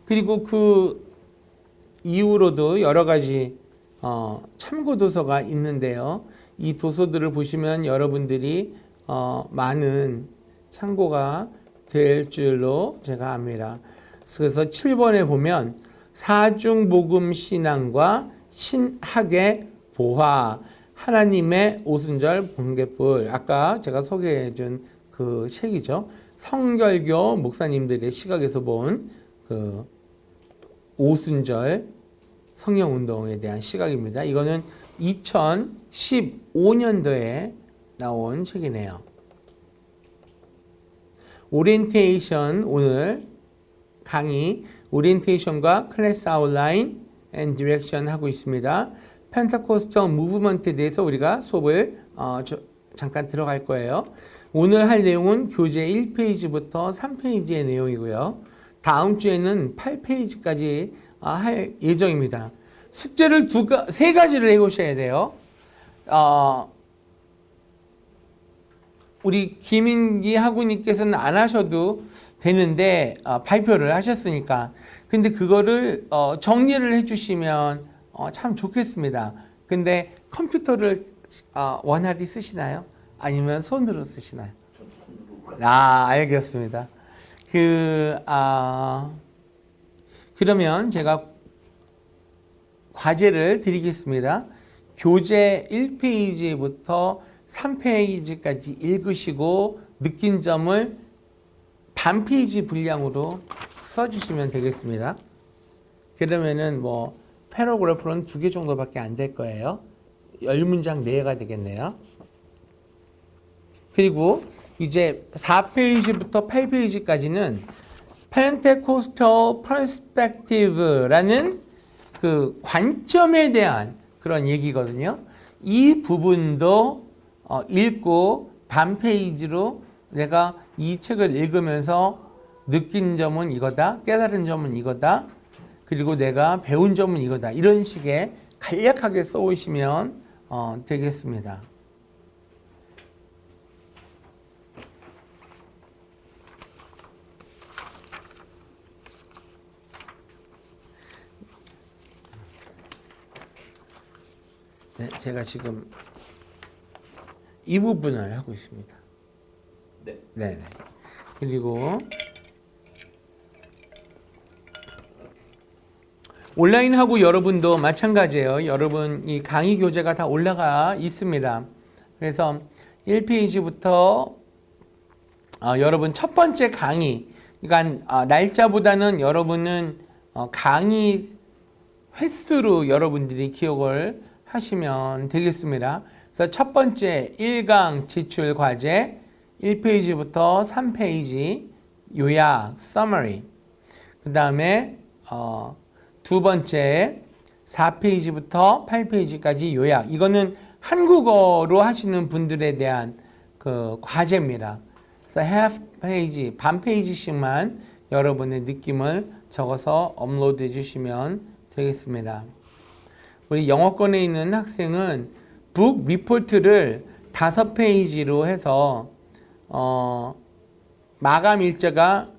그리고 그 이후로도 여러 가지 참고 도서가 있는데요. 이 도서들을 보시면 여러분들이 많은 참고가 될 줄로 제가 압니다. 그래서 7번에 보면 사중복음 신앙과 신학의 보화, 하나님의 오순절 번갯불, 아까 제가 소개해 준 그 책이죠. 성결교 목사님들의 시각에서 본 그 오순절 성령운동에 대한 시각입니다. 이거는 2015년도에 나온 책이네요. 오리엔테이션, 오늘 강의 오리엔테이션과 클래스 아웃라인 앤 디렉션 하고 있습니다. 펜타코스탈 무브먼트에 대해서 우리가 수업을 잠깐 들어갈 거예요. 오늘 할 내용은 교재 1페이지부터 3페이지의 내용이고요. 다음 주에는 8페이지까지 할 예정입니다. 숙제를 세 가지를 해오셔야 돼요. 우리 김인기 학우님께서는 안 하셔도 되는데 발표를 하셨으니까. 근데 그거를 정리를 해주시면 참 좋겠습니다. 근데 컴퓨터를 원활히 쓰시나요? 아니면 손으로 쓰시나요? 알겠습니다. 그러면 제가 과제를 드리겠습니다. 교재 1페이지부터 3페이지까지 읽으시고 느낀 점을 반 페이지 분량으로 써주시면 되겠습니다. 그러면은 패러그래프는 2개 정도밖에 안 될 거예요. 10문장 4개가 되겠네요. 그리고 이제 4페이지부터 8페이지까지는 Pentecostal Perspective라는 그 관점에 대한 그런 얘기거든요. 이 부분도 읽고 반 페이지로 내가 이 책을 읽으면서 느낀 점은 이거다, 깨달은 점은 이거다, 그리고 내가 배운 점은 이거다. 이런 식의 간략하게 써오시면 되겠습니다. 네, 제가 지금 이 부분을 하고 있습니다. 네. 그리고 온라인하고 여러분도 마찬가지예요. 여러분 이 강의 교재가 다 올라가 있습니다. 그래서 1페이지부터 여러분 첫 번째 강의, 그러니까 날짜보다는 여러분은 강의 횟수로 여러분들이 기억을 하시면 되겠습니다. 그래서 첫 번째 1강 지출 과제 1페이지부터 3페이지 요약, summary. 그 다음에 두 번째 4페이지부터 8페이지까지 요약. 이거는 한국어로 하시는 분들에 대한 그 과제입니다. 그래서 half 페이지, 반 페이지씩만 여러분의 느낌을 적어서 업로드해 주시면 되겠습니다. 우리 영어권에 있는 학생은 북 리포트를 5페이지로 해서 마감 일자가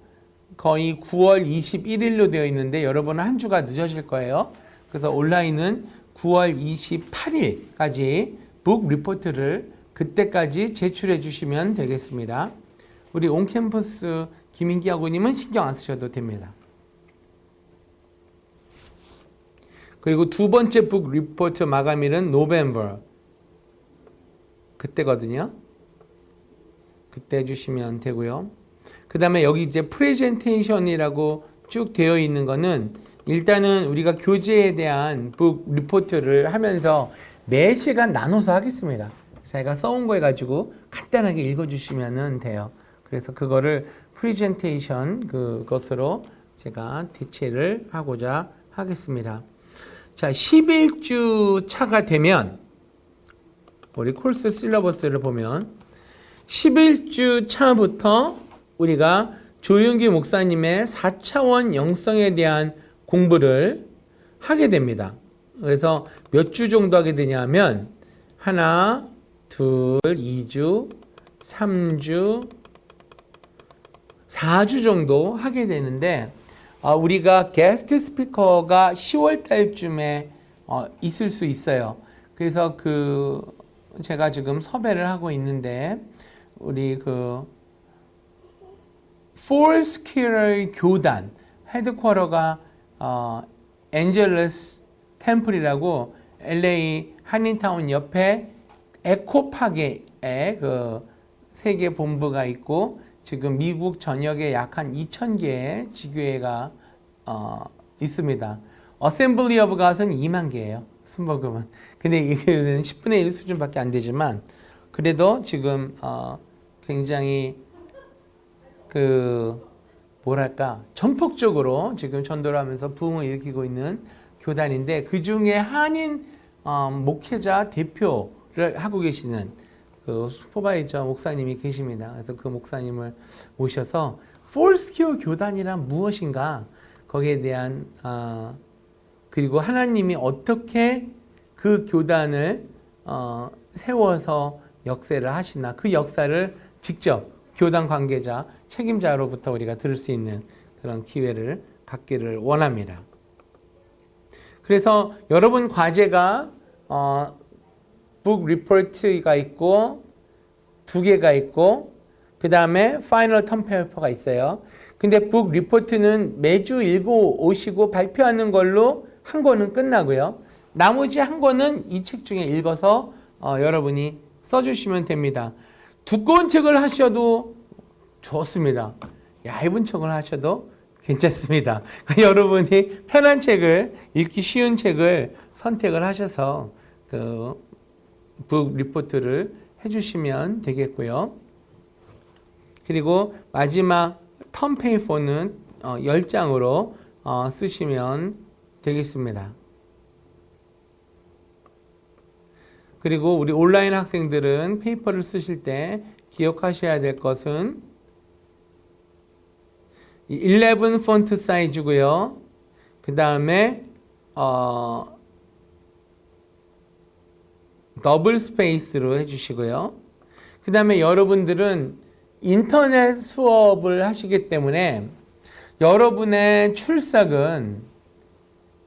거의 9월 21일로 되어 있는데 여러분은 한 주가 늦어질 거예요. 그래서 온라인은 9월 28일까지 북 리포트를 그때까지 제출해 주시면 되겠습니다. 우리 온캠퍼스 김인기 학우님은 신경 안 쓰셔도 됩니다. 그리고 두 번째 북 리포트 마감일은 노벰버 그때거든요. 그때 해주시면 되고요. 그 다음에 여기 이제 프레젠테이션이라고 쭉 되어 있는 거는 일단은 우리가 교재에 대한 북 리포트를 하면서 4시간 나눠서 하겠습니다. 제가 써온 거 해가지고 간단하게 읽어주시면 돼요. 그래서 그거를 프레젠테이션 그것으로 제가 대체를 하고자 하겠습니다. 자, 11주 차가 되면 우리 코र्스 실러버스를 보면 11주 차부터 우리가 조윤기 목사님의 4차원 영성에 대한 공부를 하게 됩니다. 그래서 몇 주 정도 하게 되냐면 하나, 둘, 2주, 3주, 4주 정도 하게 되는데 우리가 게스트 스피커가 10월 달쯤에 있을 수 있어요. 그래서 제가 지금 섭외를 하고 있는데 우리 포스퀘어의 교단 헤드쿼터가 엔젤러스 템플이라고 LA 한인타운 옆에 에코파크에 세계 본부가 있고 지금 미국 전역에 약 한 2,000개의 지교회가 있습니다. Assembly of God은 2만 개예요. 순복음은. 근데 이거는 10분의 1 수준밖에 안 되지만 그래도 지금 굉장히 뭐랄까 전폭적으로 지금 전도를 하면서 부흥을 일으키고 있는 교단인데 그 중에 한인 목회자 대표를 하고 계시는 그 슈퍼바이저 목사님이 계십니다. 그래서 그 목사님을 모셔서 폴스큐어 교단이란 무엇인가 거기에 대한 그리고 하나님이 어떻게 그 교단을 세워서 역사를 하시나 그 역사를 직접 교단 관계자 책임자로부터 우리가 들을 수 있는 그런 기회를 갖기를 원합니다. 그래서 여러분 과제가 북 리포트가 있고 2개가 있고 그 다음에 파이널 텀 페이퍼가 있어요. 근데 북 리포트는 매주 읽고 오시고 발표하는 걸로 한 권은 끝나고요. 나머지 한 권은 이 책 중에 읽어서 여러분이 써주시면 됩니다. 두꺼운 책을 하셔도 좋습니다. 얇은 책을 하셔도 괜찮습니다. 여러분이 편한 책을 읽기 쉬운 책을 선택을 하셔서 그 북 리포트를 해주시면 되겠고요. 그리고 마지막 텀 페이퍼는 10장으로 쓰시면 되겠습니다. 그리고 우리 온라인 학생들은 페이퍼를 쓰실 때 기억하셔야 될 것은 11 폰트 사이즈고요. 그 다음에 더블 스페이스로 해주시고요. 그 다음에 여러분들은 인터넷 수업을 하시기 때문에 여러분의 출석은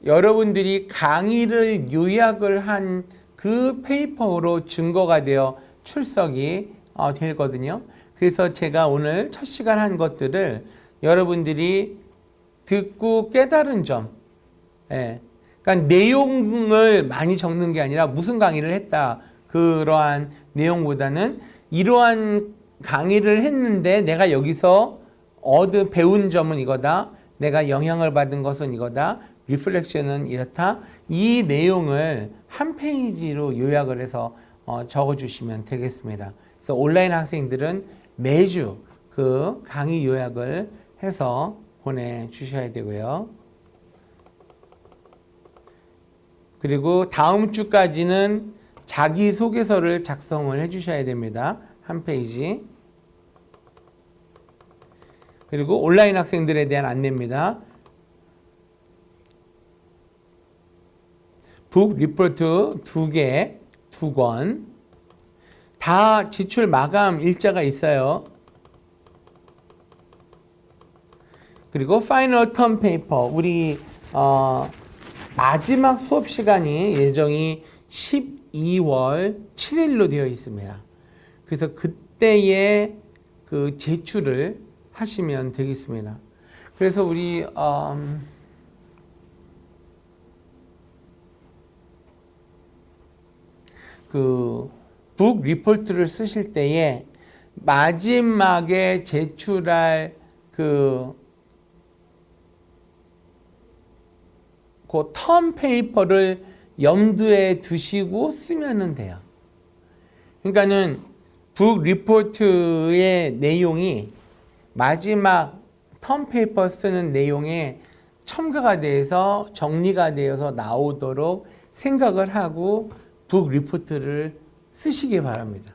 여러분들이 강의를 요약을 한 그 페이퍼로 증거가 되어 출석이 되거든요. 그래서 제가 오늘 첫 시간 한 것들을 여러분들이 듣고 깨달은 점, 그러니까 내용을 많이 적는 게 아니라 무슨 강의를 했다 그러한 내용보다는 이러한 강의를 했는데 내가 여기서 배운 점은 이거다, 내가 영향을 받은 것은 이거다, 리플렉션은 이렇다, 이 내용을 한 페이지로 요약을 해서 적어주시면 되겠습니다. 그래서 온라인 학생들은 매주 그 강의 요약을 해서 보내주셔야 되고요. 그리고 다음 주까지는 자기소개서를 작성을 해주셔야 됩니다. 한 페이지. 그리고 온라인 학생들에 대한 안내입니다. 북 리포트 2개, 2권. 다 지출 마감 일자가 있어요. 그리고 파이널 텀 페이퍼. 우리 마지막 수업 시간이 예정이 12월 7일로 되어 있습니다. 그래서 그때에 그 제출을 하시면 되겠습니다. 그래서 우리 북 리포트를 쓰실 때에 마지막에 제출할 그 텀 페이퍼를 염두에 두시고 쓰면 돼요. 그러니까는 북 리포트의 내용이 마지막 텀 페이퍼 쓰는 내용에 첨가가 돼서 정리가 되어서 나오도록 생각을 하고 북 리포트를 쓰시기 바랍니다.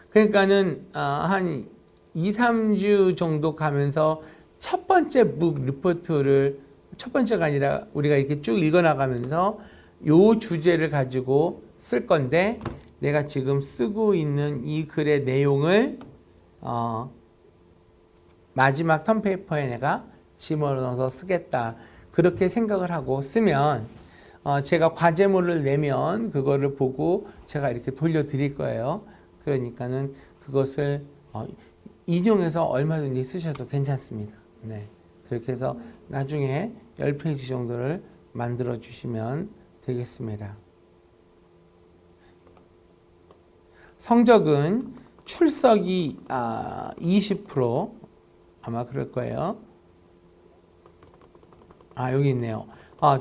그러니까는 한 2, 3주 정도 가면서 첫 번째 북 리포트를 첫 번째가 아니라 우리가 이렇게 쭉 읽어나가면서 요 주제를 가지고 쓸 건데 내가 지금 쓰고 있는 이 글의 내용을 마지막 텀 페이퍼에 내가 집어넣어서 쓰겠다. 그렇게 생각을 하고 쓰면 제가 과제물을 내면 그거를 보고 제가 이렇게 돌려드릴 거예요. 그러니까는 그것을 인용해서 얼마든지 쓰셔도 괜찮습니다. 네. 그렇게 해서 나중에 10페이지 정도를 만들어 주시면 되겠습니다. 성적은 출석이 20% 아마 그럴 거예요. 여기 있네요.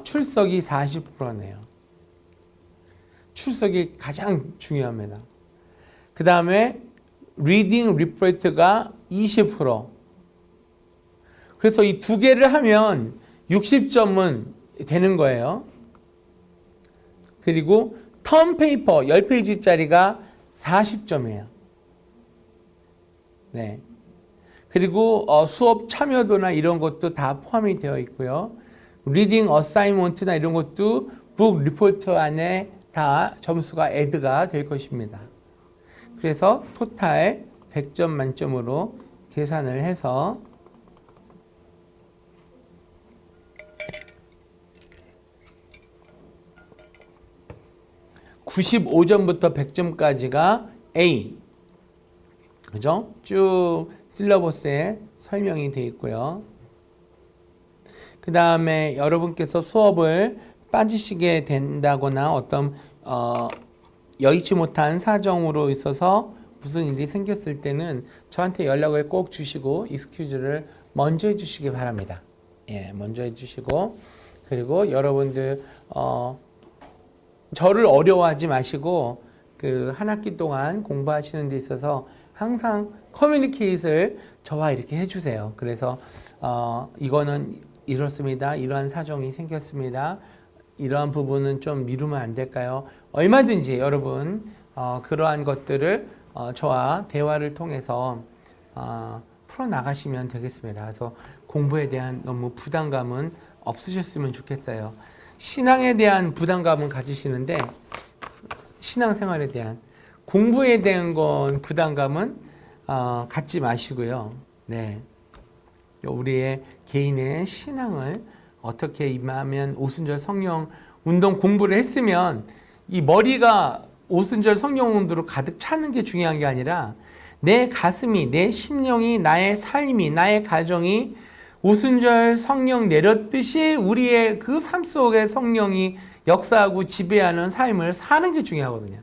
출석이 40%네요. 출석이 가장 중요합니다. 그 다음에 리딩 리포트가 20%. 그래서 이 두 개를 하면 60점은 되는 거예요. 그리고 텀 페이퍼 10페이지짜리가 40점이에요. 네. 그리고 수업 참여도나 이런 것도 다 포함이 되어 있고요. 리딩 어사이먼트나 이런 것도 북 리포트 안에 다 점수가 애드가 될 것입니다. 그래서 토탈 100점 만점으로 계산을 해서 95점부터 100점까지가 A. 그죠? 쭉 실러버스에 설명이 되어 있고요. 그 다음에 여러분께서 수업을 빠지시게 된다거나 어떤 여의치 못한 사정으로 있어서 무슨 일이 생겼을 때는 저한테 연락을 꼭 주시고 익스큐즈를 먼저 해주시기 바랍니다. 예, 먼저 해주시고 그리고 여러분들 저를 어려워하지 마시고 그 한 학기 동안 공부하시는 데 있어서 항상 커뮤니케이트를 저와 이렇게 해주세요. 그래서 이거는 이렇습니다. 이러한 사정이 생겼습니다. 이러한 부분은 좀 미루면 안 될까요? 얼마든지 여러분 그러한 것들을 저와 대화를 통해서 풀어나가시면 되겠습니다. 그래서 공부에 대한 너무 부담감은 없으셨으면 좋겠어요. 신앙에 대한 부담감은 가지시는데 신앙생활에 대한 공부에 대한 건 부담감은 갖지 마시고요. 네, 우리의 개인의 신앙을 어떻게 임하면 오순절 성령 운동 공부를 했으면 이 머리가 오순절 성령 운동으로 가득 차는 게 중요한 게 아니라 내 가슴이, 내 심령이, 나의 삶이, 나의 가정이 오순절 성령 내렸듯이 우리의 그 삶 속에 성령이 역사하고 지배하는 삶을 사는 게 중요하거든요.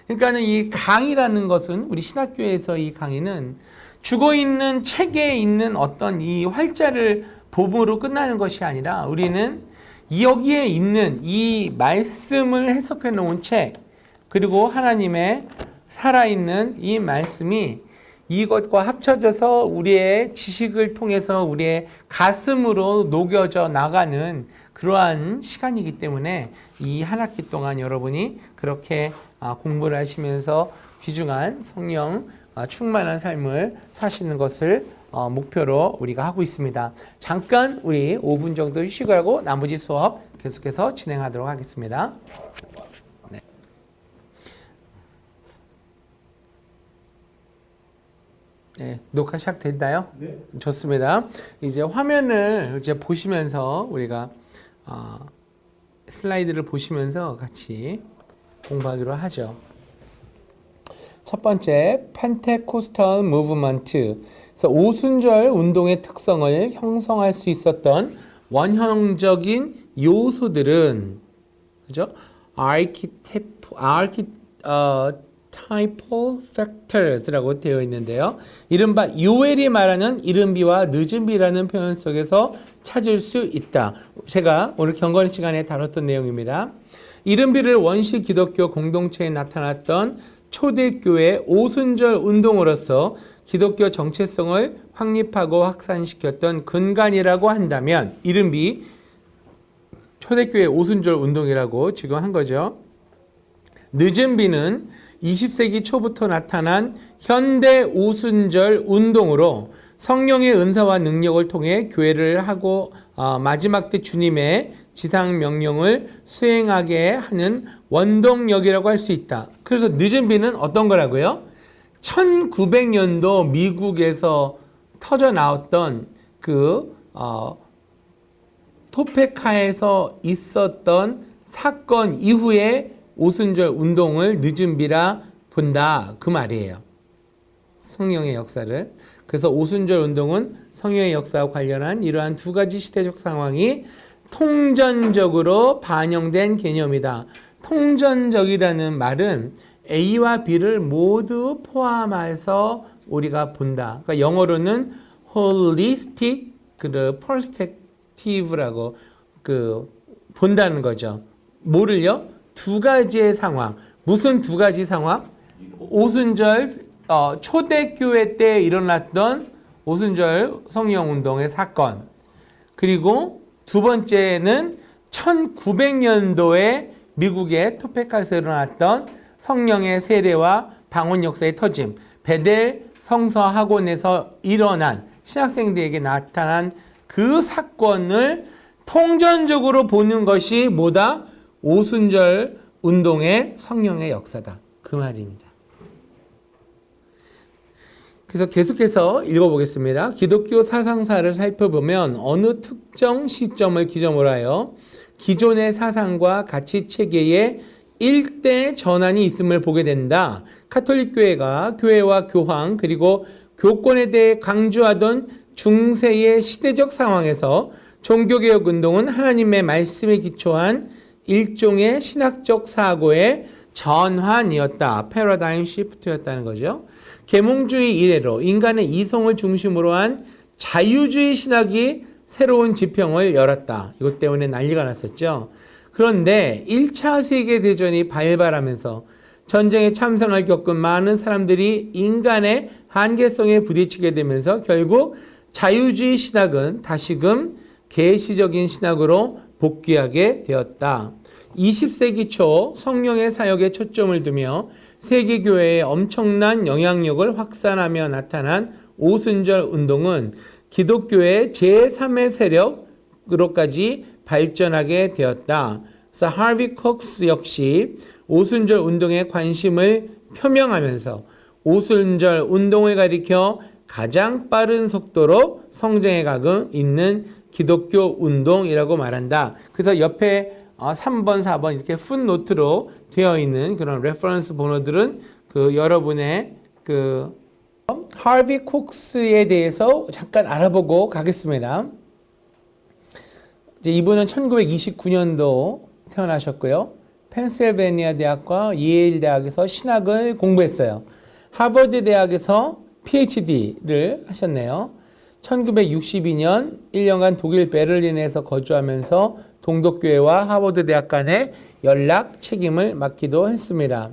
그러니까는 이 강의라는 것은 우리 신학교에서 이 강의는 죽어있는 책에 있는 어떤 이 활자를 봄으로 끝나는 것이 아니라 우리는 여기에 있는 이 말씀을 해석해 놓은 책 그리고 하나님의 살아있는 이 말씀이 이것과 합쳐져서 우리의 지식을 통해서 우리의 가슴으로 녹여져 나가는 그러한 시간이기 때문에 이 한 학기 동안 여러분이 그렇게 공부를 하시면서 귀중한 성령 충만한 삶을 사시는 것을 목표로 우리가 하고 있습니다. 잠깐 우리 5분 정도 휴식을 하고 나머지 수업 계속해서 진행하도록 하겠습니다. 네. 네, 녹화 시작됐나요? 네. 좋습니다. 이제 화면을 이제 보시면서 우리가 슬라이드를 보시면서 같이 공부하기로 하죠. 첫 번째, 펜테코스탈 무브먼트. 그래서 오순절 운동의 특성을 형성할 수 있었던 원형적인 요소들은 그죠? archetypal factors라고 되어 있는데요. 이른바 요엘이 말하는 이른비와 늦은비라는 표현 속에서 찾을 수 있다. 제가 오늘 경건 시간에 다뤘던 내용입니다. 이른비를 원시 기독교 공동체에 나타났던 초대교회 오순절 운동으로서 기독교 정체성을 확립하고 확산시켰던 근간이라고 한다면 이른비 초대교회 오순절 운동이라고 지금 한 거죠. 늦은비는 20세기 초부터 나타난 현대 오순절 운동으로 성령의 은사와 능력을 통해 교회를 하고 마지막 때 주님의 지상 명령을 수행하게 하는 원동력이라고 할 수 있다. 그래서 늦은비는 어떤 거라고요? 1900년도 미국에서 터져 나왔던 그 토페카에서 있었던 사건 이후에 오순절 운동을 늦은비라 본다. 그 말이에요. 성령의 역사를. 그래서 오순절 운동은 성령의 역사와 관련한 이러한 두 가지 시대적 상황이 통전적으로 반영된 개념이다. 통전적이라는 말은 A와 B를 모두 포함해서 우리가 본다. 그러니까 영어로는 holistic perspective라고 본다는 거죠. 뭐를요? 두 가지의 상황. 무슨 두 가지 상황? 오순절 초대교회 때 일어났던 오순절 성령운동의 사건. 그리고 두 번째는 1900년도에 미국의 토페카에서 일어났던 성령의 세례와 방언 역사의 터짐. 베델 성서 학원에서 일어난 신학생들에게 나타난 그 사건을 통전적으로 보는 것이 뭐다? 오순절 운동의 성령의 역사다. 그 말입니다. 그래서 계속해서 읽어보겠습니다. 기독교 사상사를 살펴보면 어느 특정 시점을 기점으로 하여 기존의 사상과 가치 체계의 일대 전환이 있음을 보게 된다. 가톨릭 교회가 교회와 교황 그리고 교권에 대해 강조하던 중세의 시대적 상황에서 종교개혁 운동은 하나님의 말씀에 기초한 일종의 신학적 사고의 전환이었다. 패러다임 시프트였다는 거죠. 계몽주의 이래로 인간의 이성을 중심으로 한 자유주의 신학이 새로운 지평을 열었다. 이것 때문에 난리가 났었죠. 그런데 1차 세계대전이 발발하면서 전쟁의 참상을 겪은 많은 사람들이 인간의 한계성에 부딪히게 되면서 결국 자유주의 신학은 다시금 계시적인 신학으로 복귀하게 되었다. 20세기 초 성령의 사역에 초점을 두며 세계교회에 엄청난 영향력을 확산하며 나타난 오순절 운동은 기독교의 제3의 세력으로까지 발전하게 되었다. 그래서 하비 콕스 역시 오순절 운동에 관심을 표명하면서 오순절 운동을 가리켜 가장 빠른 속도로 성장해 가고 있는 기독교 운동이라고 말한다. 그래서 옆에 3번, 4번 이렇게 풋노트로 되어 있는 그런 레퍼런스 번호들은 여러분의 하비 콕스에 대해서 잠깐 알아보고 가겠습니다. 이분은 1929년도 태어나셨고요. 펜실베니아 대학과 예일 대학에서 신학을 공부했어요. 하버드 대학에서 PhD를 하셨네요. 1962년 1년간 독일 베를린에서 거주하면서 동독교회와 하버드 대학 간의 연락 책임을 맡기도 했습니다.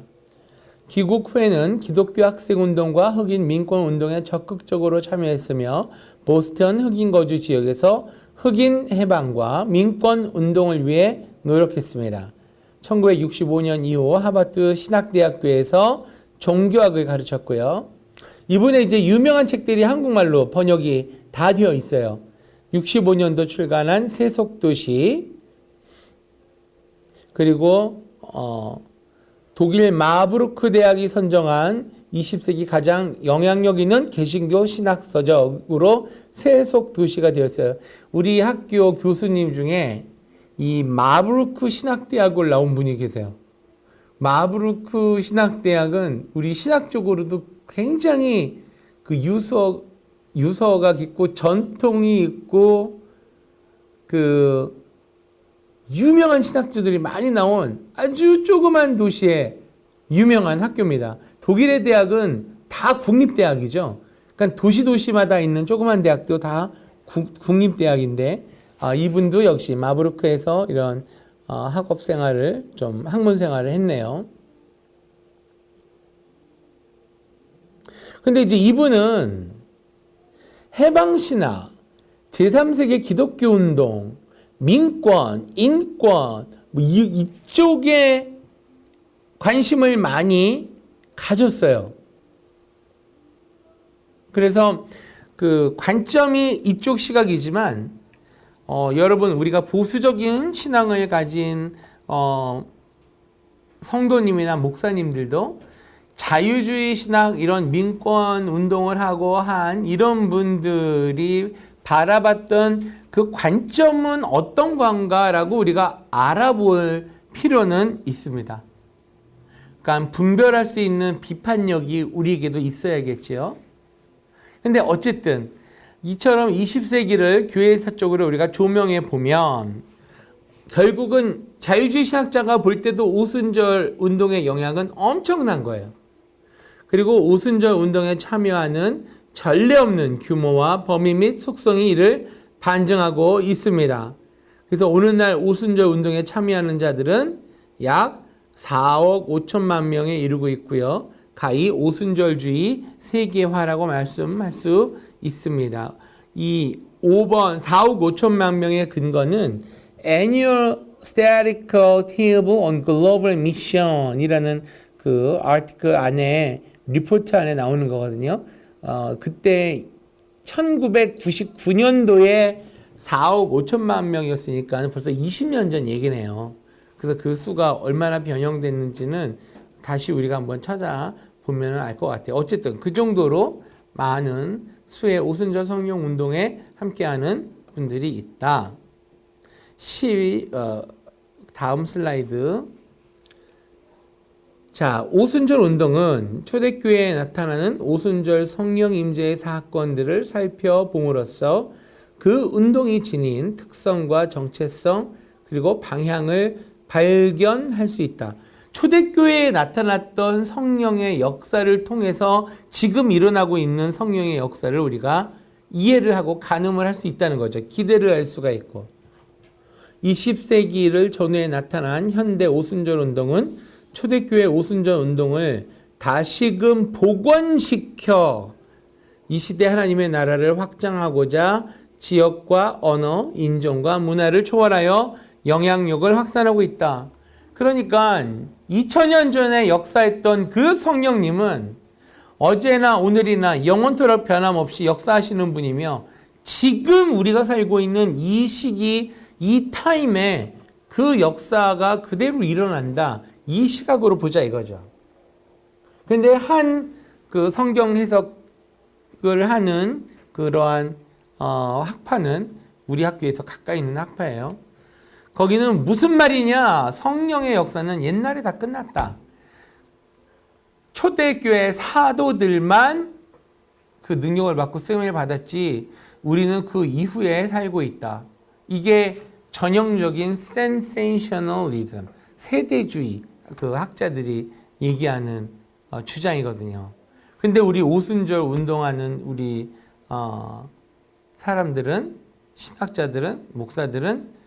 귀국 후에는 기독교 학생운동과 흑인 민권운동에 적극적으로 참여했으며 보스턴 흑인 거주 지역에서 흑인 해방과 민권운동을 위해 노력했습니다. 1965년 이후 하버드 신학대학교에서 종교학을 가르쳤고요. 이분의 이제 유명한 책들이 한국말로 번역이 다 되어 있어요. 65년도 출간한 세속도시, 그리고 독일 마부르크 대학이 선정한 20세기 가장 영향력 있는 개신교 신학서적으로 세속도시가 되었어요. 우리 학교 교수님 중에 이 마부르크 신학대학을 나온 분이 계세요. 마부르크 신학대학은 우리 신학적으로도 굉장히 유서가 깊고 전통이 있고 유명한 신학자들이 많이 나온 아주 조그만 도시의 유명한 학교입니다. 독일의 대학은 다 국립대학이죠. 그러니까 도시마다 있는 조그만 대학도 다 국립대학인데 이분도 역시 마부르크에서 이런 학업 생활을 학문 생활을 했네요. 근데 이제 이분은 해방신학, 제3세계 기독교 운동, 민권, 인권 이쪽에 관심을 많이 가졌어요. 그래서 관점이 이쪽 시각이지만 여러분 우리가 보수적인 신앙을 가진 성도님이나 목사님들도 자유주의 신학 이런 민권 운동을 하고 한 이런 분들이 바라봤던 그 관점은 어떤 건가라고 우리가 알아볼 필요는 있습니다. 그러니까 분별할 수 있는 비판력이 우리에게도 있어야겠지요. 근데 어쨌든 이처럼 20세기를 교회사 쪽으로 우리가 조명해 보면 결국은 자유주의 신학자가 볼 때도 오순절 운동의 영향은 엄청난 거예요. 그리고 오순절 운동에 참여하는 전례 없는 규모와 범위 및 속성이 이를 반증하고 있습니다. 그래서 오늘날 오순절 운동에 참여하는 자들은 약 4억 5천만 명에 이르고 있고요. 가히 오순절주의 세계화라고 말씀할 수 있습니다. 이 5번 4억 5천만 명의 근거는 Annual Statistical Table on Global Mission 이라는 그 아티클 안에 리포트 안에 나오는 거거든요. 그때 1999년도에 4억 5천만 명이었으니까 벌써 20년 전 얘기네요. 그래서 그 수가 얼마나 변형됐는지는 다시 우리가 한번 찾아보면 알 것 같아요. 어쨌든 그 정도로 많은 수의 오순절 성령 운동에 함께하는 분들이 있다. 다음 슬라이드. 자, 오순절 운동은 초대교회에 나타나는 오순절 성령 임재의 사건들을 살펴봄으로써 그 운동이 지닌 특성과 정체성 그리고 방향을 발견할 수 있다. 초대교회에 나타났던 성령의 역사를 통해서 지금 일어나고 있는 성령의 역사를 우리가 이해를 하고 가늠을 할 수 있다는 거죠. 기대를 할 수가 있고. 20세기를 전후에 나타난 현대 오순절 운동은 초대교회 오순절 운동을 다시금 복원시켜 이 시대 하나님의 나라를 확장하고자 지역과 언어, 인종과 문화를 초월하여 영향력을 확산하고 있다. 그러니까 2000년 전에 역사했던 그 성령님은 어제나 오늘이나 영원토록 변함없이 역사하시는 분이며 지금 우리가 살고 있는 이 시기, 이 타임에 그 역사가 그대로 일어난다. 이 시각으로 보자 이거죠. 그런데 한 그 성경 해석을 하는 그러한 학파는 우리 학교에서 가까이 있는 학파예요. 거기는 무슨 말이냐? 성령의 역사는 옛날에 다 끝났다. 초대교회 사도들만 그 능력을 받고 쓰임을 받았지 우리는 그 이후에 살고 있다. 이게 전형적인 센세이셔널리즘, 세대주의 그 학자들이 얘기하는 주장이거든요. 근데 우리 오순절 운동하는 우리 사람들은, 신학자들은, 목사들은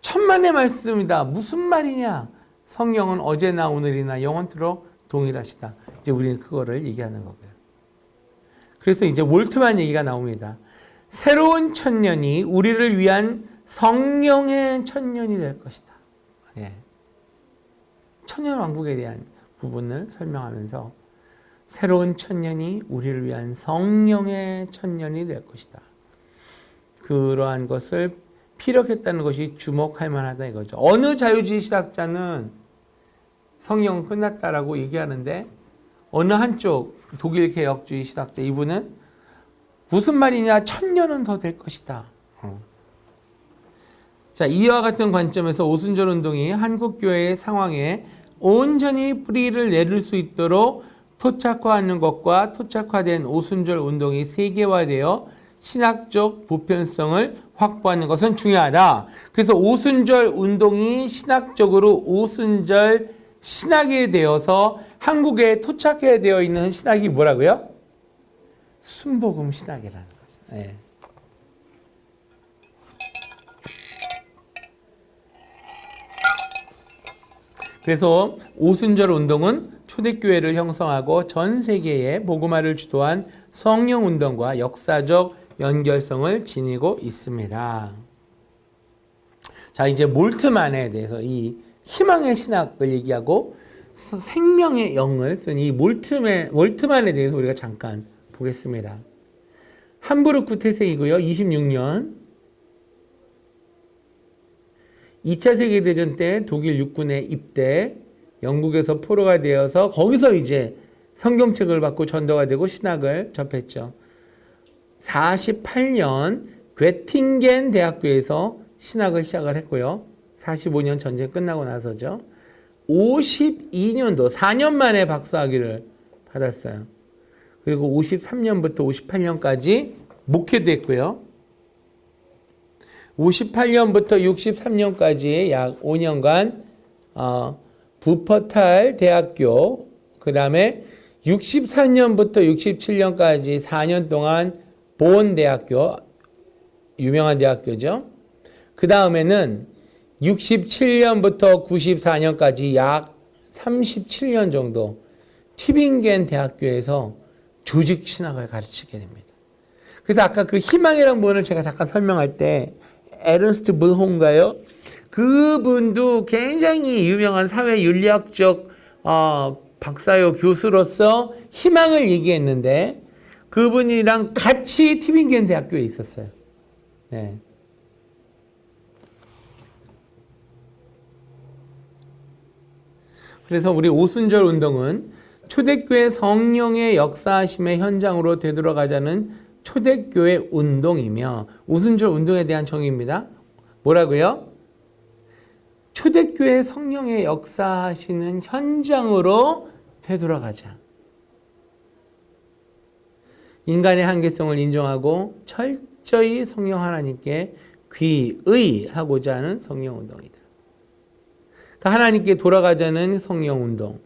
천만의 말씀이다. 무슨 말이냐? 성령은 어제나 오늘이나 영원토록 동일하시다. 이제 우리는 그거를 얘기하는 거고요. 그래서 이제 몰트만 얘기가 나옵니다. 새로운 천년이 우리를 위한 성령의 천년이 될 것이다. 예. 천년 왕국에 대한 부분을 설명하면서 새로운 천년이 우리를 위한 성령의 천년이 될 것이다. 그러한 것을 피력했다는 것이 주목할 만하다 이거죠. 어느 자유주의 신학자는 성령은 끝났다라고 얘기하는데 어느 한쪽 독일 개혁주의 신학자 이분은 무슨 말이냐? 천년은 더 될 것이다. 자, 이와 같은 관점에서 오순절 운동이 한국교회의 상황에 온전히 뿌리를 내릴 수 있도록 토착화하는 것과 토착화된 오순절 운동이 세계화되어 신학적 보편성을 확보하는 것은 중요하다. 그래서 오순절 운동이 신학적으로 오순절 신학이 되어서 한국에 토착해 되어 있는 신학이 뭐라고요? 순복음 신학이라는 거죠. 네. 그래서 오순절 운동은 초대교회를 형성하고 전 세계에 복음화를 주도한 성령 운동과 역사적 연결성을 지니고 있습니다. 자, 이제 몰트만에 대해서 이 희망의 신학을 얘기하고 생명의 영을 쓴 이 몰트만에 대해서 우리가 잠깐 보겠습니다. 함부르크 태생이고요. 26년 2차 세계대전 때 독일 육군에 입대, 영국에서 포로가 되어서 거기서 이제 성경책을 받고 전도가 되고 신학을 접했죠. 48년 괴팅겐 대학교에서 신학을 시작을 했고요. 45년 전쟁 끝나고 나서죠. 52년도 4년 만에 박사학위를 받았어요. 그리고 53년부터 58년까지 목회도 했고요. 58년부터 63년까지 약 5년간 부퍼탈 대학교, 그 다음에 64년부터 67년까지 4년 동안 본 대학교, 유명한 대학교죠. 그 다음에는 67년부터 94년까지 약 37년 정도 튜빙겐 대학교에서 조직 신학을 가르치게 됩니다. 그래서 아까 그 희망이라는 분을 제가 잠깐 설명할 때 에른스트 브홈가요? 그분도 굉장히 유명한 사회윤리학적 박사요 교수로서 희망을 얘기했는데 그분이랑 같이 튜빙겐 대학교에 있었어요. 네. 그래서 우리 오순절 운동은 초대교회 성령의 역사하심의 현장으로 되돌아가자는 초대교회 운동이며, 오순절 운동에 대한 정의입니다. 뭐라고요? 초대교회 성령의 역사하시는 현장으로 되돌아가자. 인간의 한계성을 인정하고 철저히 성령 하나님께 귀의하고자 하는 성령 운동이다. 하나님께 돌아가자는 성령 운동,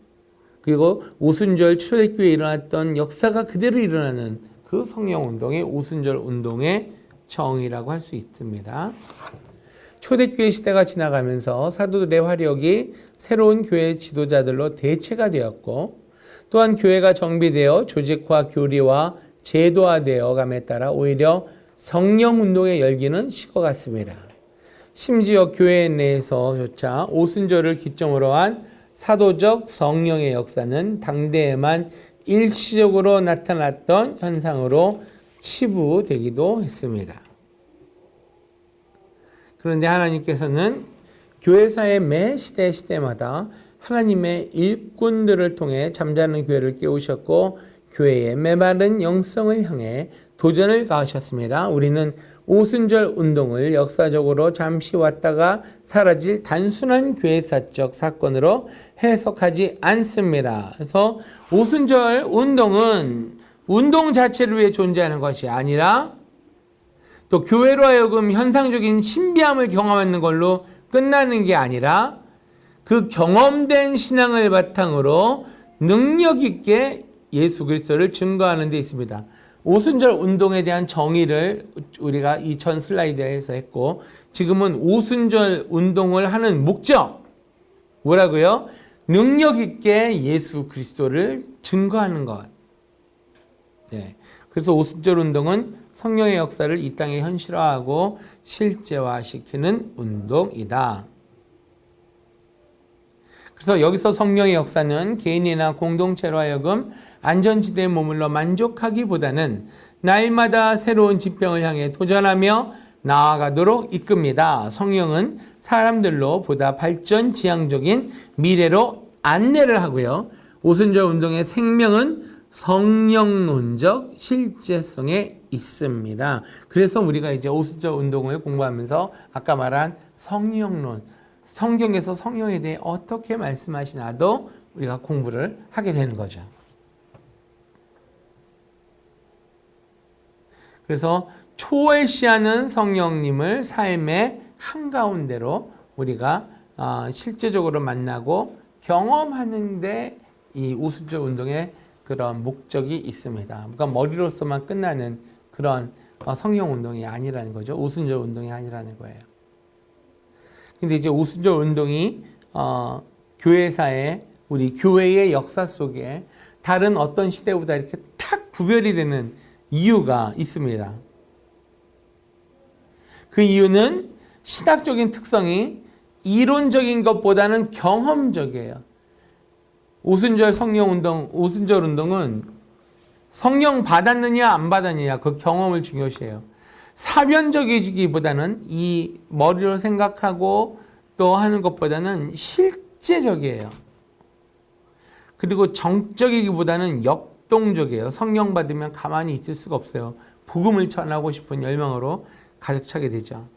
그리고 오순절 초대교회에 일어났던 역사가 그대로 일어나는 그 성령 운동이 오순절 운동의 정의라고 할 수 있습니다. 초대교회 시대가 지나가면서 사도들의 화력이 새로운 교회 지도자들로 대체가 되었고, 또한 교회가 정비되어 조직화, 교리와 제도화되어 감에 따라 오히려 성령 운동의 열기는 식어갔습니다. 심지어 교회 내에서조차 오순절을 기점으로 한 사도적 성령의 역사는 당대에만 일시적으로 나타났던 현상으로 치부되기도 했습니다. 그런데 하나님께서는 교회사의 매 시대마다 하나님의 일꾼들을 통해 잠자는 교회를 깨우셨고 교회의 메마른 영성을 향해 도전을 가하셨습니다. 우리는 오순절 운동을 역사적으로 잠시 왔다가 사라질 단순한 교회사적 사건으로 해석하지 않습니다. 그래서 오순절 운동은 운동 자체를 위해 존재하는 것이 아니라 또 교회로 하여금 현상적인 신비함을 경험하는 걸로 끝나는 게 아니라 그 경험된 신앙을 바탕으로 능력 있게 예수 그리스도를 증거하는 데 있습니다. 오순절 운동에 대한 정의를 우리가 이 전 슬라이드에서 했고, 지금은 오순절 운동을 하는 목적, 뭐라고요? 능력 있게 예수 그리스도를 증거하는 것. 네. 그래서 오순절 운동은 성령의 역사를 이 땅에 현실화하고 실제화시키는 운동이다. 그래서 여기서 성령의 역사는 개인이나 공동체로 하여금 안전지대에 머물러 만족하기보다는 날마다 새로운 지평을 향해 도전하며 나아가도록 이끕니다. 성령은 사람들로 보다 발전지향적인 미래로 안내를 하고요. 오순절 운동의 생명은 성령론적 실제성에 있습니다. 그래서 우리가 이제 오순절 운동을 공부하면서 아까 말한 성령론, 성경에서 성령에 대해 어떻게 말씀하시나도 우리가 공부를 하게 되는 거죠. 그래서 초월시하는 성령님을 삶의 한가운데로 우리가 실제적으로 만나고 경험하는데 이 오순절 운동의 그런 목적이 있습니다. 그러니까 머리로서만 끝나는 그런 성령 운동이 아니라는 거죠. 오순절 운동이 아니라는 거예요. 근데 이제 오순절 운동이 교회사의 우리 교회의 역사 속에 다른 어떤 시대보다 이렇게 탁 구별이 되는 이유가 있습니다. 그 이유는 신학적인 특성이 이론적인 것보다는 경험적이에요. 오순절 성령 운동, 오순절 운동은 성령 받았느냐 안 받았느냐 그 경험을 중요시해요. 사변적이기보다는 이 머리로 생각하고 또 하는 것보다는 실제적이에요. 그리고 정적이기보다는 역동적이에요. 성령 받으면 가만히 있을 수가 없어요. 복음을 전하고 싶은 열망으로 가득 차게 되죠.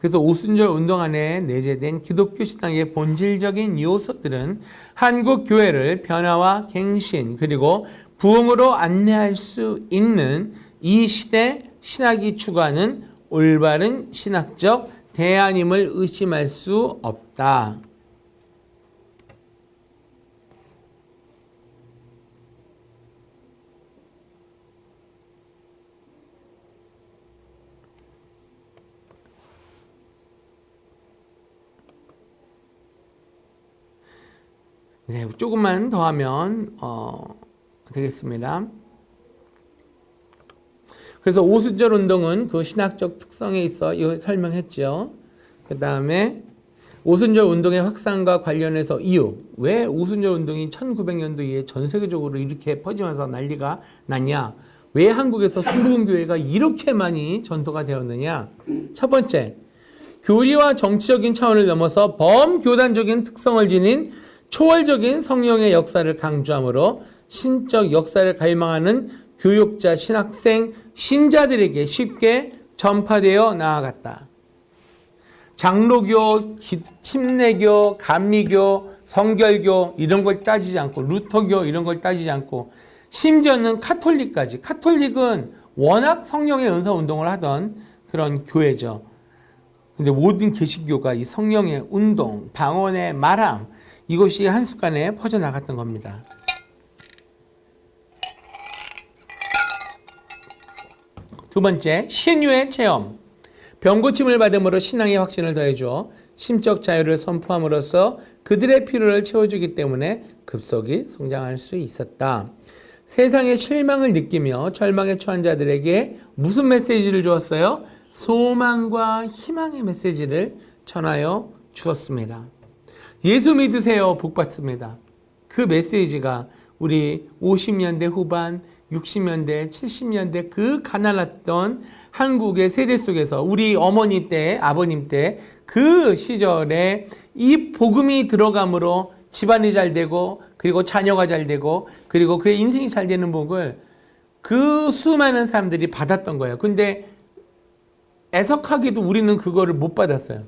그래서 오순절 운동 안에 내재된 기독교 신앙의 본질적인 요소들은 한국 교회를 변화와 갱신 그리고 부흥으로 안내할 수 있는 이 시대 신학이 추구하는 올바른 신학적 대안임을 의심할 수 없다. 네, 조금만 더 하면 되겠습니다. 그래서 오순절 운동은 그 신학적 특성에 있어 이거 설명했죠. 그 다음에 오순절 운동의 확산과 관련해서 이유, 왜 오순절 운동이 1900년도 이후에 전 세계적으로 이렇게 퍼지면서 난리가 났냐, 왜 한국에서 순복음교회가 이렇게 많이 전도가 되었느냐. 첫 번째, 교리와 정치적인 차원을 넘어서 범교단적인 특성을 지닌 초월적인 성령의 역사를 강조하므로 신적 역사를 갈망하는 교육자, 신학생, 신자들에게 쉽게 전파되어 나아갔다. 장로교, 침례교, 감리교, 성결교 이런 걸 따지지 않고, 루터교 이런 걸 따지지 않고, 심지어는 카톨릭까지. 카톨릭은 워낙 성령의 은사 운동을 하던 그런 교회죠. 근데 모든 개신교가 이 성령의 운동, 방언의 말함, 이것이 한순간에 퍼져나갔던 겁니다. 두 번째, 신유의 체험. 병고침을 받음으로 신앙의 확신을 더해줘 심적 자유를 선포함으로써 그들의 필요를 채워주기 때문에 급속히 성장할 수 있었다. 세상의 실망을 느끼며 절망에 처한 자들에게 무슨 메시지를 주었어요? 소망과 희망의 메시지를 전하여 주었습니다. 예수 믿으세요. 복 받습니다. 그 메시지가 우리 50년대 후반, 60년대, 70년대 그 가난했던 한국의 세대 속에서 우리 어머니 때, 아버님 때 그 시절에 이 복음이 들어감으로 집안이 잘 되고, 그리고 자녀가 잘 되고, 그리고 그의 인생이 잘 되는 복을 그 수많은 사람들이 받았던 거예요. 근데 애석하게도 우리는 그거를 못 받았어요.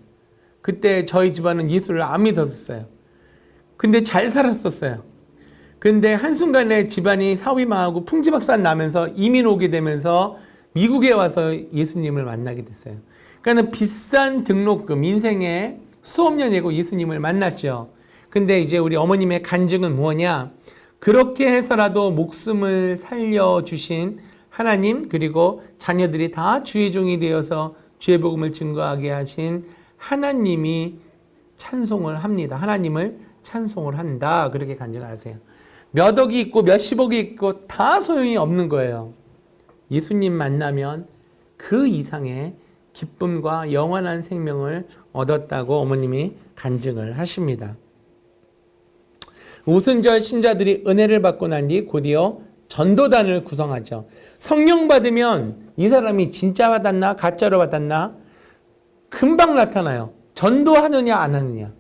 그때 저희 집안은 예수를 안 믿었었어요. 근데 잘 살았었어요. 근데 한순간에 집안이 사업이 망하고 풍지박산 나면서 이민 오게 되면서 미국에 와서 예수님을 만나게 됐어요. 그러니까 비싼 등록금, 인생에 수억 년 내고 예수님을 만났죠. 근데 이제 우리 어머님의 간증은 뭐냐? 그렇게 해서라도 목숨을 살려주신 하나님, 그리고 자녀들이 다 주의 종이 되어서 주의 복음을 증거하게 하신 하나님이 찬송을 합니다. 하나님을 찬송을 한다. 그렇게 간증을 하세요. 몇 억이 있고 몇십억이 있고 다 소용이 없는 거예요. 예수님 만나면 그 이상의 기쁨과 영원한 생명을 얻었다고 어머님이 간증을 하십니다. 오순절 신자들이 은혜를 받고 난 뒤 곧이어 전도단을 구성하죠. 성령 받으면 이 사람이 진짜 받았나 가짜로 받았나 금방 나타나요. 전도하느냐 안 하느냐.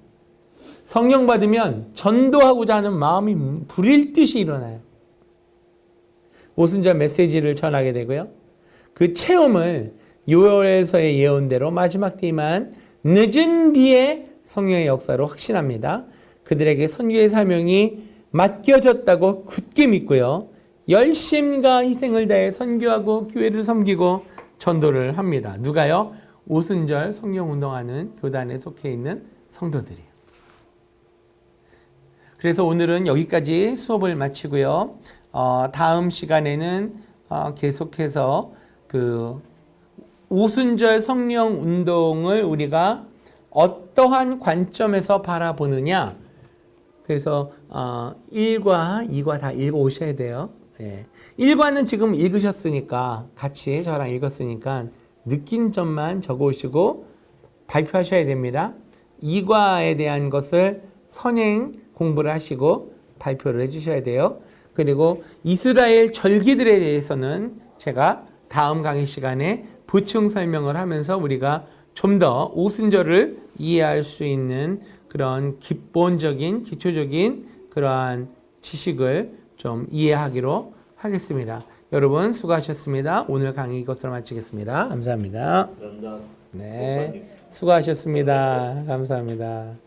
성령 받으면 전도하고자 하는 마음이 불일 듯이 일어나요. 오순절 메시지를 전하게 되고요. 그 체험을 요엘서의 예언대로 마지막 때에만 늦은 비에 성령의 역사로 확신합니다. 그들에게 선교의 사명이 맡겨졌다고 굳게 믿고요. 열심과 희생을 다해 선교하고 교회를 섬기고 전도를 합니다. 누가요? 오순절 성령운동하는 교단에 속해 있는 성도들이에요. 그래서 오늘은 여기까지 수업을 마치고요. 다음 시간에는 계속해서 그 오순절 성령운동을 우리가 어떠한 관점에서 바라보느냐. 그래서 1과 2과 다 읽어오셔야 돼요. 예. 1과는 지금 읽으셨으니까, 같이 저랑 읽었으니까 느낀 점만 적어오시고 발표하셔야 됩니다. 2과에 대한 것을 선행 공부를 하시고 발표를 해주셔야 돼요. 그리고 이스라엘 절기들에 대해서는 제가 다음 강의 시간에 보충 설명을 하면서 우리가 좀 더 오순절을 이해할 수 있는 그런 기본적인, 기초적인 그러한 지식을 좀 이해하기로 하겠습니다. 여러분 수고하셨습니다. 오늘 강의 이것으로 마치겠습니다. 감사합니다. 감사합니다. 네, 수고하셨습니다. 감사합니다.